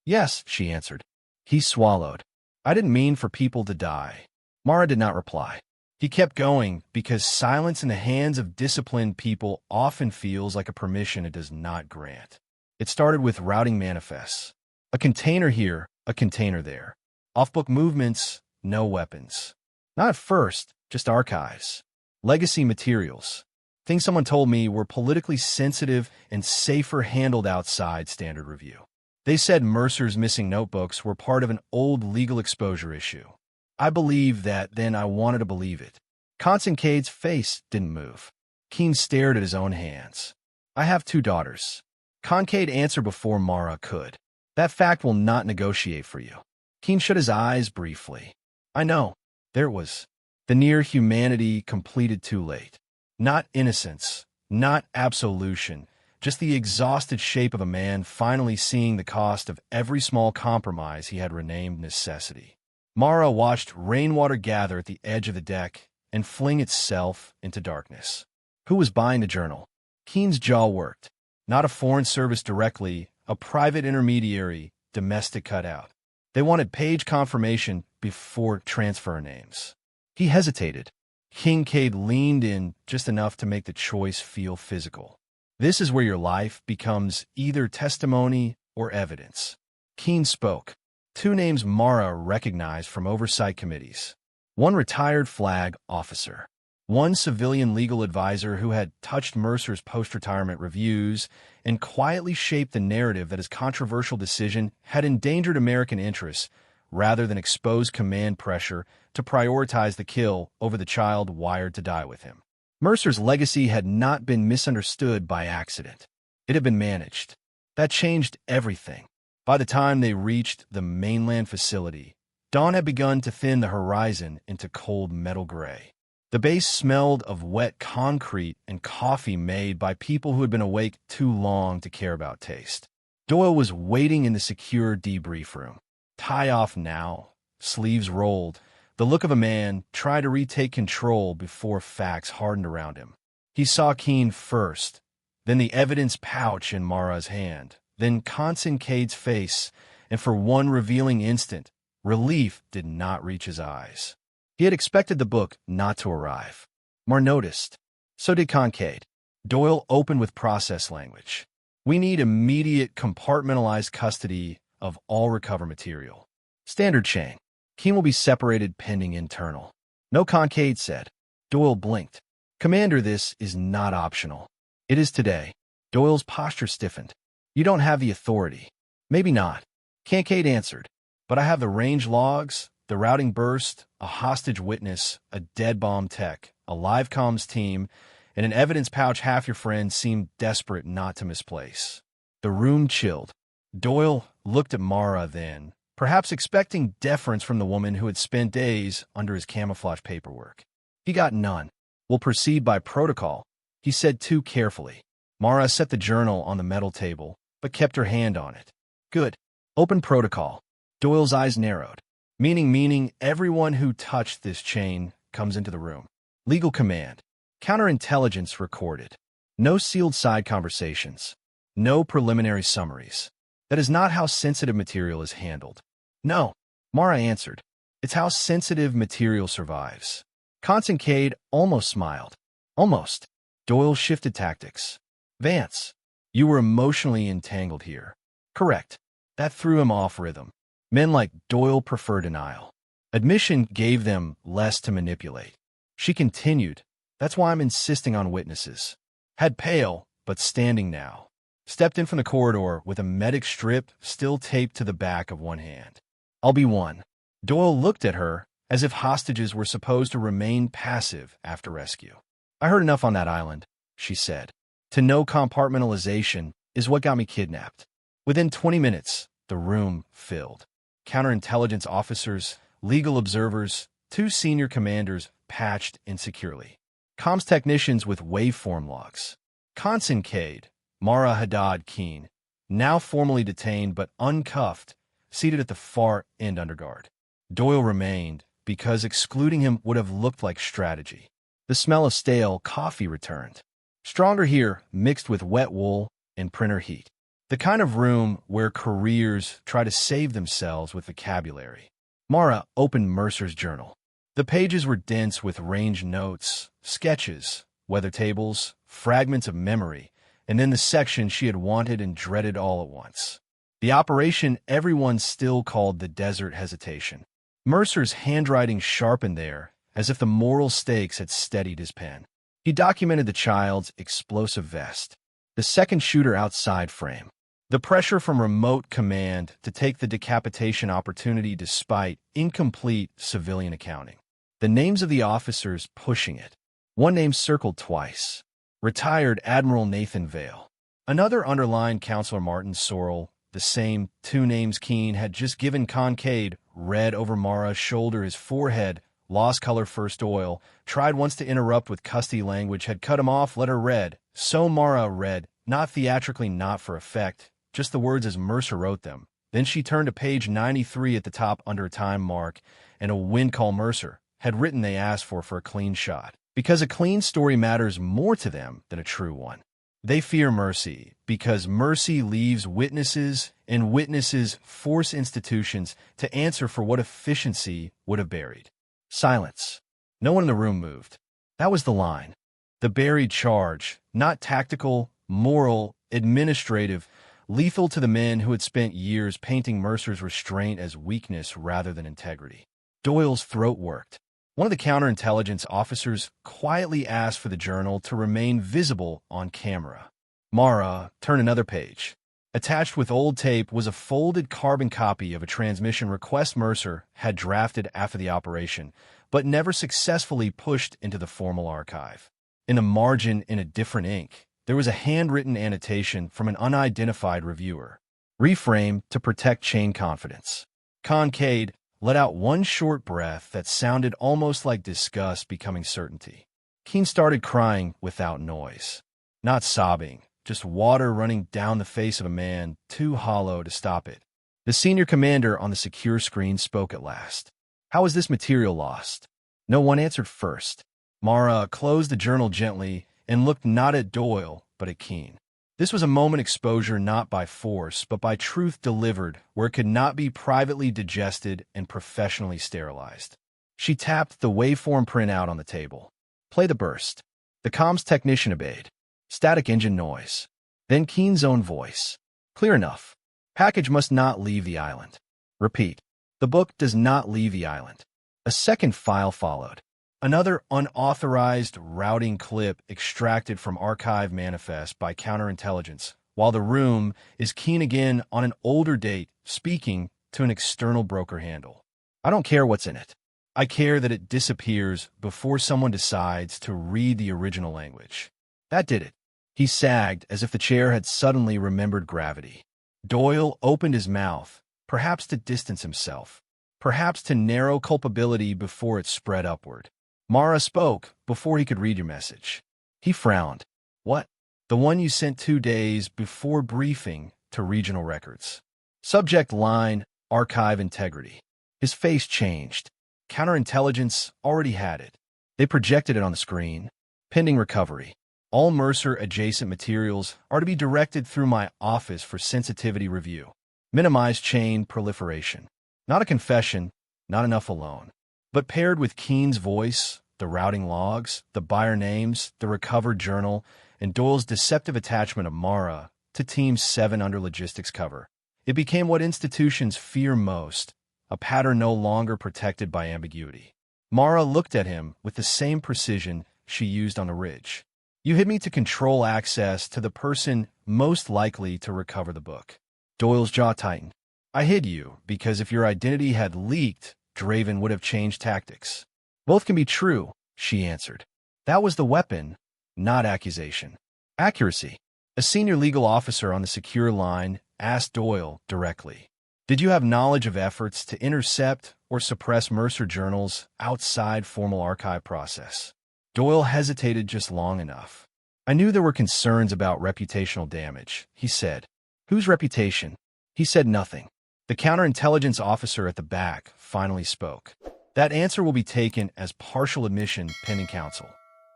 "Yes," she answered. He swallowed. "I didn't mean for people to die." Mara did not reply. He kept going because silence in the hands of disciplined people often feels like a permission it does not grant. It started with routing manifests. A container here, a container there. Off-book movements, no weapons. Not at first, just archives. Legacy materials. Things someone told me were politically sensitive and safer handled outside standard review. They said Mercer's missing notebooks were part of an old legal exposure issue. I believed that, then I wanted to believe it. Kincaid's face didn't move. Keene stared at his own hands. "I have 2 daughters." Kincaid answered before Mara could. "That fact will not negotiate for you." Keene shut his eyes briefly. "I know." There it was. The near humanity completed too late. Not innocence, not absolution, just the exhausted shape of a man finally seeing the cost of every small compromise he had renamed necessity. Mara watched rainwater gather at the edge of the deck and fling itself into darkness. Who was buying the journal? Keene's jaw worked. Not a foreign service directly, a private intermediary, domestic cutout. They wanted page confirmation before transfer names. He hesitated. Kincaid leaned in just enough to make the choice feel physical. This is where your life becomes either testimony or evidence. Keene spoke. 2 names Mara recognized from oversight committees. One retired flag officer. One civilian legal advisor who had touched Mercer's post-retirement reviews and quietly shaped the narrative that his controversial decision had endangered American interests rather than expose command pressure to prioritize the kill over the child wired to die with him. Mercer's legacy had not been misunderstood by accident. It had been managed. That changed everything. By the time they reached the mainland facility, dawn had begun to thin the horizon into cold metal gray. The base smelled of wet concrete and coffee made by people who had been awake too long to care about taste. Doyle was waiting in the secure debrief room. Tie off now, sleeves rolled, the look of a man trying to retake control before facts hardened around him. He saw Keene first, then the evidence pouch in Mara's hand, then Kincaid's face, and for one revealing instant, relief did not reach his eyes. He had expected the book not to arrive. Mara noticed. So did Kincaid. Doyle opened with process language. "We need immediate compartmentalized custody of all recover material. Standard chain. Keene will be separated pending internal." "No," Kincaid said. Doyle blinked. "Commander, this is not optional. It is today." Doyle's posture stiffened. "You don't have the authority." "Maybe not," Kincaid answered. "But I have the range logs, the routing burst, a hostage witness, a dead bomb tech, a live comms team, and an evidence pouch half your friends seemed desperate not to misplace." The room chilled. Doyle looked at Mara then, perhaps expecting deference from the woman who had spent days under his camouflage paperwork. He got none. "We'll proceed by protocol," he said too carefully. Mara set the journal on the metal table, but kept her hand on it. "Good. Open protocol." Doyle's eyes narrowed. Meaning everyone who touched this chain comes into the room. Legal command. Counterintelligence recorded. No sealed side conversations. No preliminary summaries. That is not how sensitive material is handled. No, Mara answered. It's how sensitive material survives. Kincaid almost smiled. Almost. Doyle shifted tactics. Vance, you were emotionally entangled here. Correct. That threw him off rhythm. Men like Doyle prefer denial. Admission gave them less to manipulate. She continued, that's why I'm insisting on witnesses. Had pale, but standing now. Stepped in from the corridor with a medic strip still taped to the back of one hand. I'll be one. Doyle looked at her as if hostages were supposed to remain passive after rescue. I heard enough on that island, she said. To know compartmentalization is what got me kidnapped. Within 20 minutes, the room filled. Counterintelligence officers, legal observers, 2 senior commanders patched insecurely. Comms technicians with waveform logs. Kincaid, Mara Haddad Keen, now formally detained but uncuffed, seated at the far end under guard. Doyle remained because excluding him would have looked like strategy. The smell of stale coffee returned. Stronger here, mixed with wet wool and printer heat. The kind of room where careers try to save themselves with vocabulary. Mara opened Mercer's journal. The pages were dense with range notes, sketches, weather tables, fragments of memory, and then the section she had wanted and dreaded all at once. The operation everyone still called the Desert Hesitation. Mercer's handwriting sharpened there, as if the moral stakes had steadied his pen. He documented the child's explosive vest, the second shooter outside frame, the pressure from remote command to take the decapitation opportunity despite incomplete civilian accounting, the names of the officers pushing it. One name circled twice. Retired Admiral Nathan Vale. Another underlined Counselor Martin Sorrell, the same 2 names Keen had just given Kincaid, read over Mara's shoulder, his forehead, lost color first oil, tried once to interrupt with custody language, had cut him off, let her read. So Mara read, not theatrically, not for effect, just the words as Mercer wrote them. Then she turned to page 93 at the top under a time mark, and a wind call Mercer had written they asked for a clean shot. Because a clean story matters more to them than a true one. They fear mercy, because mercy leaves witnesses, and witnesses force institutions to answer for what efficiency would have buried. Silence. No one in the room moved. That was the line. The buried charge, not tactical, moral, administrative, lethal to the men who had spent years painting Mercer's restraint as weakness rather than integrity. Doyle's throat worked. One of the counterintelligence officers quietly asked for the journal to remain visible on camera. Mara turned another page. Attached with old tape was a folded carbon copy of a transmission request Mercer had drafted after the operation, but never successfully pushed into the formal archive. In a margin in a different ink, there was a handwritten annotation from an unidentified reviewer. Reframe to protect chain confidence. Kincaid let out one short breath that sounded almost like disgust becoming certainty. Keen started crying without noise. Not sobbing, just water running down the face of a man too hollow to stop it. The senior commander on the secure screen spoke at last. How was this material lost? No one answered first. Mara closed the journal gently and looked not at Doyle, but at Keen. This was a moment exposure not by force, but by truth delivered, where it could not be privately digested and professionally sterilized. She tapped the waveform printout on the table. Play the burst. The comms technician obeyed. Static engine noise. Then Keen's own voice. Clear enough. Package must not leave the island. Repeat. The book does not leave the island. A second file followed. Another unauthorized routing clip extracted from archive manifest by counterintelligence, while the room is Keen again on an older date, speaking to an external broker handle. I don't care what's in it. I care that it disappears before someone decides to read the original language. That did it. He sagged as if the chair had suddenly remembered gravity. Doyle opened his mouth, perhaps to distance himself, perhaps to narrow culpability before it spread upward. Mara spoke before he could read your message. He frowned. What? The one you sent 2 days before briefing to regional records. Subject line, archive integrity. His face changed. Counterintelligence already had it. They projected it on the screen. Pending recovery. All Mercer-adjacent materials are to be directed through my office for sensitivity review. Minimize chain proliferation. Not a confession, not enough alone. But paired with Keene's voice, the routing logs, the buyer names, the recovered journal, and Doyle's deceptive attachment of Mara to Team 7 under logistics cover, it became what institutions fear most, a pattern no longer protected by ambiguity. Mara looked at him with the same precision she used on the ridge. You hid me to control access to the person most likely to recover the book. Doyle's jaw tightened. I hid you because if your identity had leaked, Draven would have changed tactics. Both can be true, she answered. That was the weapon, not accusation. Accuracy. A senior legal officer on the secure line asked Doyle directly. Did you have knowledge of efforts to intercept or suppress Mercer journals outside formal archive process? Doyle hesitated just long enough. I knew there were concerns about reputational damage, he said. Whose reputation? He said nothing. The counterintelligence officer at the back finally spoke. That answer will be taken as partial admission pending counsel.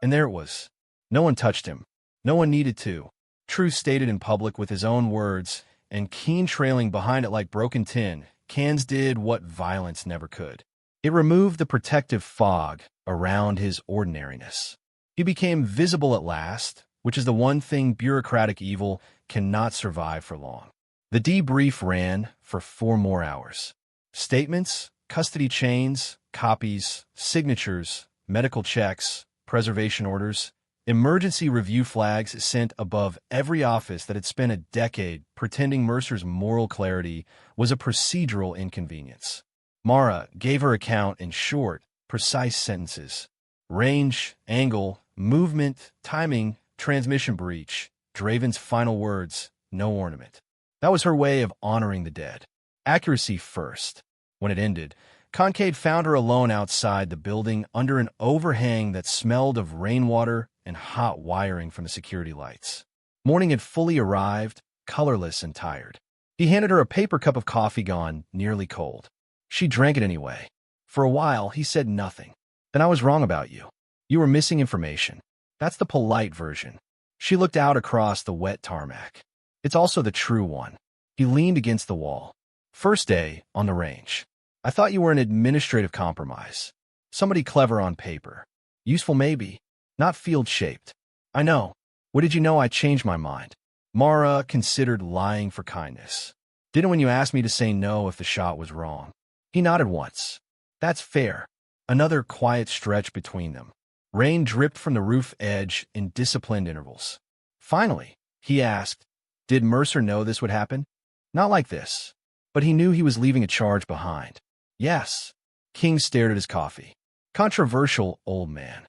And there it was. No one touched him. No one needed to. Truth stated in public with his own words, and Keene trailing behind it like broken tin, cans did what violence never could. It removed the protective fog around his ordinariness. He became visible at last, which is the one thing bureaucratic evil cannot survive for long. The debrief ran for 4 more hours. Statements, custody chains, copies, signatures, medical checks, preservation orders, emergency review flags sent above every office that had spent a decade pretending Mercer's moral clarity was a procedural inconvenience. Mara gave her account in short, precise sentences. Range, angle, movement, timing, transmission breach. Draven's final words, no ornament. That was her way of honoring the dead. Accuracy first. When it ended, Kincaid found her alone outside the building under an overhang that smelled of rainwater and hot wiring from the security lights. Morning had fully arrived, colorless and tired. He handed her a paper cup of coffee gone nearly cold. She drank it anyway. For a while, he said nothing. Then I was wrong about you. You were missing information. That's the polite version. She looked out across the wet tarmac. It's also the true one. He leaned against the wall. First day on the range. I thought you were an administrative compromise. Somebody clever on paper. Useful maybe, not field-shaped. I know. What did you know I changed my mind? Mara considered lying for kindness. Didn't when you asked me to say no if the shot was wrong. He nodded once. That's fair. Another quiet stretch between them. Rain dripped from the roof edge in disciplined intervals. Finally, he asked, did Mercer know this would happen? Not like this. But he knew he was leaving a charge behind. Yes. King stared at his coffee. Controversial, old man.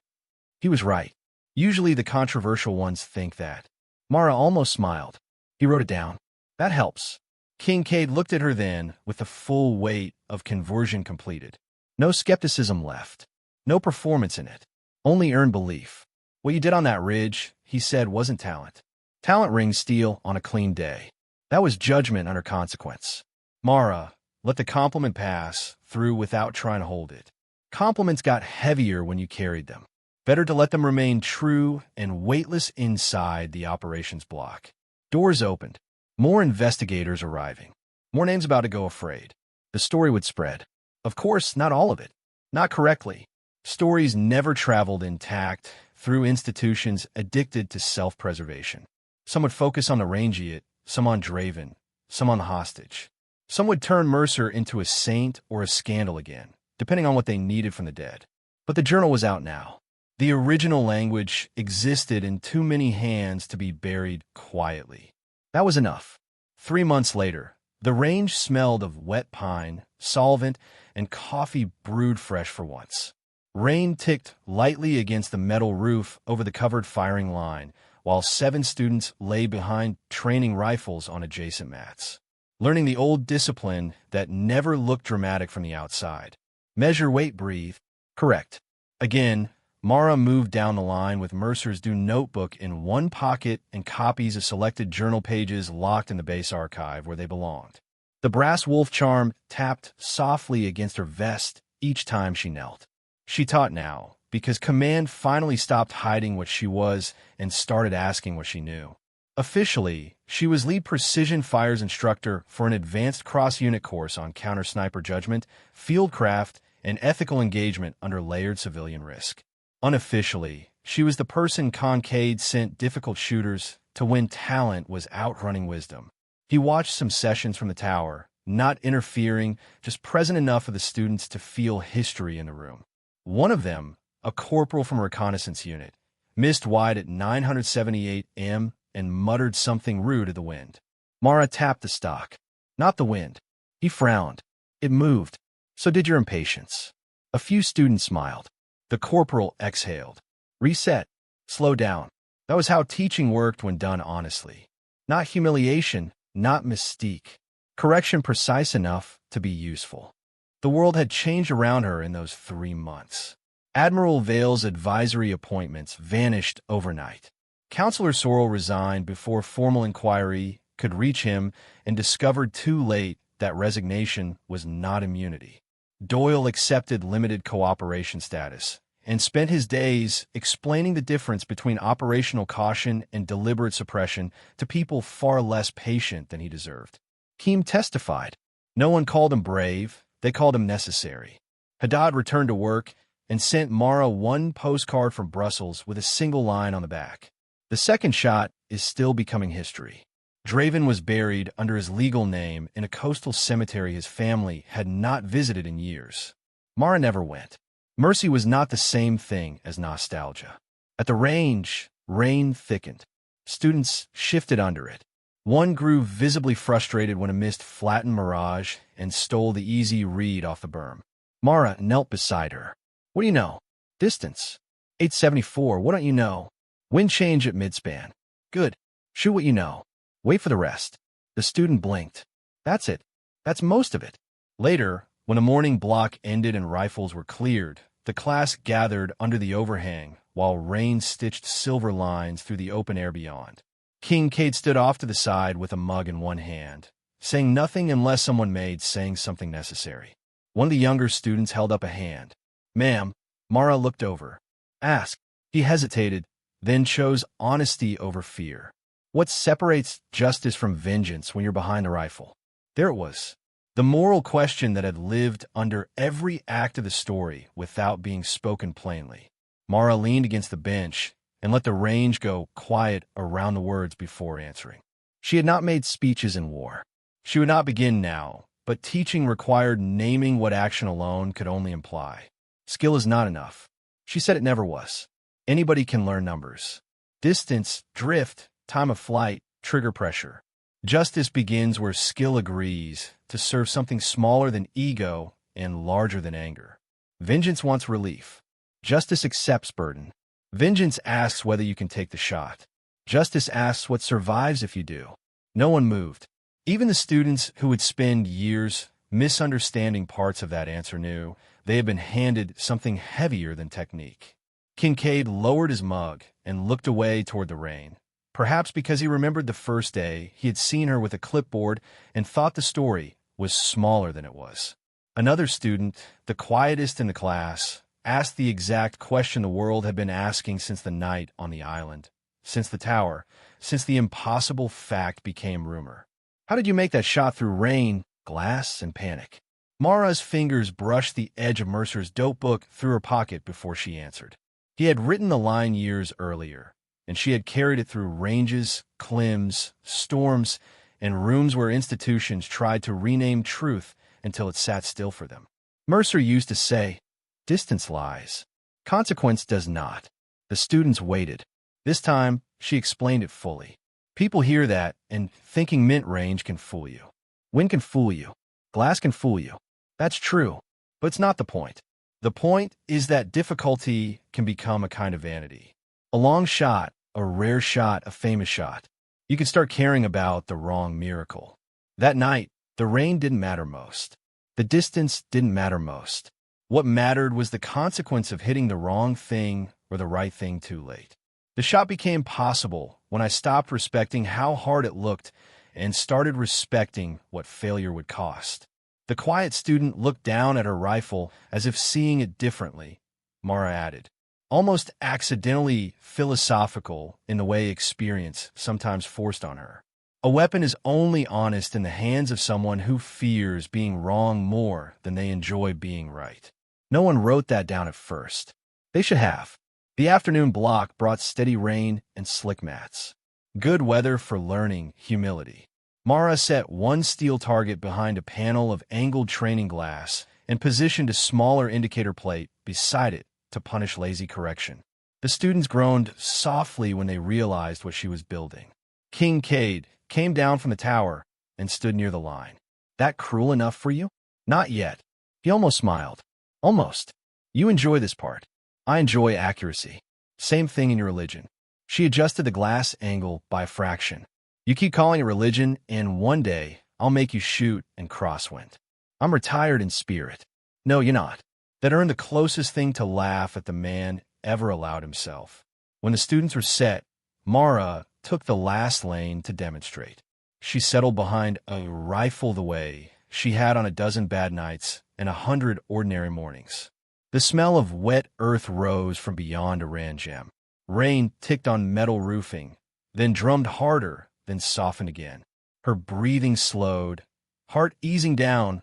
He was right. Usually the controversial ones think that. Mara almost smiled. He wrote it down. That helps. Kincaid looked at her then with the full weight of conversion completed. No skepticism left. No performance in it. Only earned belief. What you did on that ridge, he said, wasn't talent. Talent rings steel on a clean day. That was judgment under consequence. Mara, let the compliment pass through without trying to hold it. Compliments got heavier when you carried them. Better to let them remain true and weightless inside the operations block. Doors opened. More investigators arriving. More names about to go afraid. The story would spread. Of course, not all of it. Not correctly. Stories never traveled intact through institutions addicted to self-preservation. Some would focus on the rangiate, some on Draven, some on the hostage. Some would turn Mercer into a saint or a scandal again, depending on what they needed from the dead. But the journal was out now. The original language existed in too many hands to be buried quietly. That was enough. 3 months later, the range smelled of wet pine, solvent, and coffee brewed fresh for once. Rain ticked lightly against the metal roof over the covered firing line, while 7 students lay behind training rifles on adjacent mats, learning the old discipline that never looked dramatic from the outside. Measure, weight, breathe. Correct. Again, Mara moved down the line with Mercer's due notebook in one pocket and copies of selected journal pages locked in the base archive where they belonged. The brass wolf charm tapped softly against her vest each time she knelt. She taught now, because Command finally stopped hiding what she was and started asking what she knew. Officially, she was lead precision fires instructor for an advanced cross-unit course on counter-sniper judgment, fieldcraft, and ethical engagement under layered civilian risk. Unofficially, she was the person Kincaid sent difficult shooters to when talent was outrunning wisdom. He watched some sessions from the tower, not interfering, just present enough for the students to feel history in the room. One of them, a corporal from a reconnaissance unit, missed wide at 978 m and muttered something rude to the wind. Mara tapped the stock. Not the wind. He frowned. It moved. So did your impatience. A few students smiled. The corporal exhaled. Reset. Slow down. That was how teaching worked when done honestly. Not humiliation, not mystique. Correction precise enough to be useful. The world had changed around her in those 3 months. Admiral Vale's advisory appointments vanished overnight. Counselor Sorrell resigned before formal inquiry could reach him and discovered too late that resignation was not immunity. Doyle accepted limited cooperation status and spent his days explaining the difference between operational caution and deliberate suppression to people far less patient than he deserved. Keem testified. No one called him brave, they called him necessary. Haddad returned to work and sent Mara one postcard from Brussels with a single line on the back. The second shot is still becoming history. Draven was buried under his legal name in a coastal cemetery his family had not visited in years. Mara never went. Mercy was not the same thing as nostalgia. At the range, rain thickened. Students shifted under it. One grew visibly frustrated when a mist flattened Mirage and stole the easy read off the berm. Mara knelt beside her. What do you know? Distance. 874, what don't you know? Wind change at midspan. Good. Shoot what you know. Wait for the rest. The student blinked. That's it. That's most of it. Later, when a morning block ended and rifles were cleared, the class gathered under the overhang while rain stitched silver lines through the open air beyond. Kincaid stood off to the side with a mug in one hand, saying nothing unless someone made saying something necessary. One of the younger students held up a hand. Ma'am. Mara looked over. Ask. He hesitated, then chose honesty over fear. What separates justice from vengeance when you're behind a rifle? There it was. The moral question that had lived under every act of the story without being spoken plainly. Mara leaned against the bench and let the range go quiet around the words before answering. She had not made speeches in war. She would not begin now, but teaching required naming what action alone could only imply. Skill is not enough. She said it never was. Anybody can learn numbers. Distance, drift, time of flight, trigger pressure. Justice begins where skill agrees to serve something smaller than ego and larger than anger. Vengeance wants relief. Justice accepts burden. Vengeance asks whether you can take the shot. Justice asks what survives if you do. No one moved. Even the students who would spend years misunderstanding parts of that answer knew they had been handed something heavier than technique. Kincaid lowered his mug and looked away toward the rain, perhaps because he remembered the first day he had seen her with a clipboard and thought the story was smaller than it was. Another student, the quietest in the class, asked the exact question the world had been asking since the night on the island, since the tower, since the impossible fact became rumor. How did you make that shot through rain, glass, and panic? Mara's fingers brushed the edge of Mercer's dope book through her pocket before she answered. He had written the line years earlier, and she had carried it through ranges, climbs, storms, and rooms where institutions tried to rename truth until it sat still for them. Mercer used to say, "Distance lies. Consequence does not." The students waited. This time, she explained it fully. People hear that, and thinking mint range can fool you. Wind can fool you. Glass can fool you. That's true, but it's not the point. The point is that difficulty can become a kind of vanity. A long shot, a rare shot, a famous shot. You could start caring about the wrong miracle. That night, the rain didn't matter most. The distance didn't matter most. What mattered was the consequence of hitting the wrong thing or the right thing too late. The shot became possible when I stopped respecting how hard it looked and started respecting what failure would cost. The quiet student looked down at her rifle as if seeing it differently. Mara added, almost accidentally philosophical in the way experience sometimes forced on her. A weapon is only honest in the hands of someone who fears being wrong more than they enjoy being right. No one wrote that down at first. They should have. The afternoon block brought steady rain and slick mats. Good weather for learning humility. Mara set one steel target behind a panel of angled training glass and positioned a smaller indicator plate beside it to punish lazy correction. The students groaned softly when they realized what she was building. King Cade came down from the tower and stood near the line. That cruel enough for you? Not yet. He almost smiled. Almost. You enjoy this part. I enjoy accuracy. Same thing in your religion. She adjusted the glass angle by a fraction. You keep calling it religion, and one day I'll make you shoot and crosswind. I'm retired in spirit. No, you're not. That earned the closest thing to laugh at the man ever allowed himself. When the students were set, Mara took the last lane to demonstrate. She settled behind a rifle the way she had on a dozen bad nights and 100 ordinary mornings. The smell of wet earth rose from beyond a ranjam. Rain ticked on metal roofing, then drummed harder, then softened again. Her breathing slowed, heart easing down,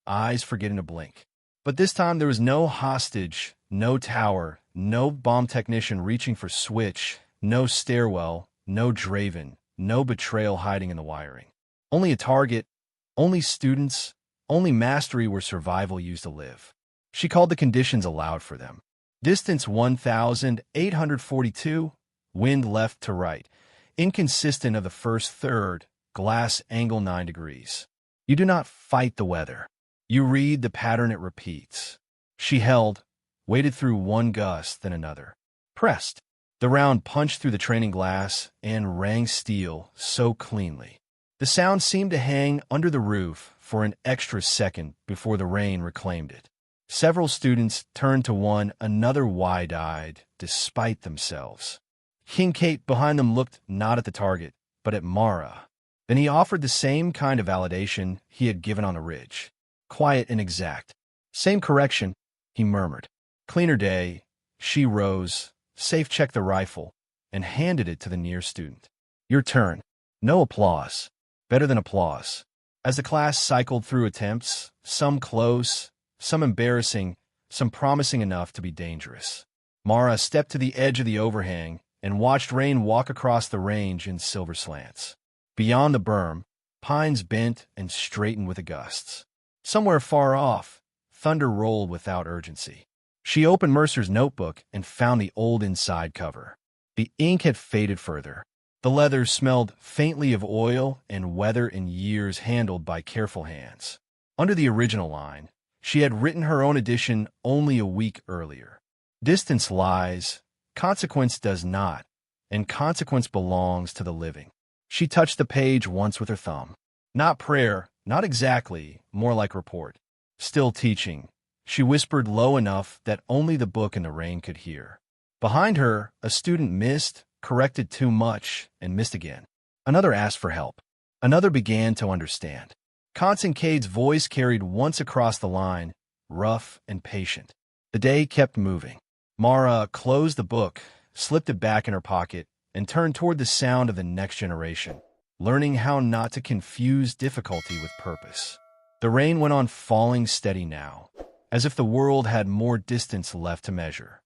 eyes forgetting to blink. But this time there was no hostage, no tower, no bomb technician reaching for switch, no stairwell, no Draven, no betrayal hiding in the wiring. Only a target, only students, only mastery where survival used to live. She called the conditions aloud for them. Distance 1,842, wind left to right, inconsistent of the first third, glass angle 9 degrees. You do not fight the weather. You read the pattern it repeats. She held, waited through one gust, then another. Pressed. The round punched through the training glass and rang steel so cleanly. The sound seemed to hang under the roof for an extra second before the rain reclaimed it. Several students turned to one another wide-eyed, despite themselves. King Kate behind them looked not at the target, but at Mara. Then he offered the same kind of validation he had given on the ridge. Quiet and exact. Same correction, he murmured. Cleaner day. She rose, safe-checked the rifle, and handed it to the near student. Your turn. No applause. Better than applause. As the class cycled through attempts, some close, some embarrassing, some promising enough to be dangerous, Mara stepped to the edge of the overhang and watched rain walk across the range in silver slants. Beyond the berm, pines bent and straightened with the gusts. Somewhere far off, thunder rolled without urgency. She opened Mercer's notebook and found the old inside cover. The ink had faded further. The leather smelled faintly of oil and weather in years handled by careful hands. Under the original line, she had written her own edition only a week earlier. Distance lies, consequence does not, and consequence belongs to the living. She touched the page once with her thumb. Not prayer, not exactly, more like report. Still teaching, she whispered low enough that only the book and the rain could hear. Behind her, a student missed, corrected too much, and missed again. Another asked for help. Another began to understand. Constance Cade's voice carried once across the line, rough and patient. The day kept moving. Mara closed the book, slipped it back in her pocket, and turned toward the sound of the next generation, learning how not to confuse difficulty with purpose. The rain went on falling steady now, as if the world had more distance left to measure.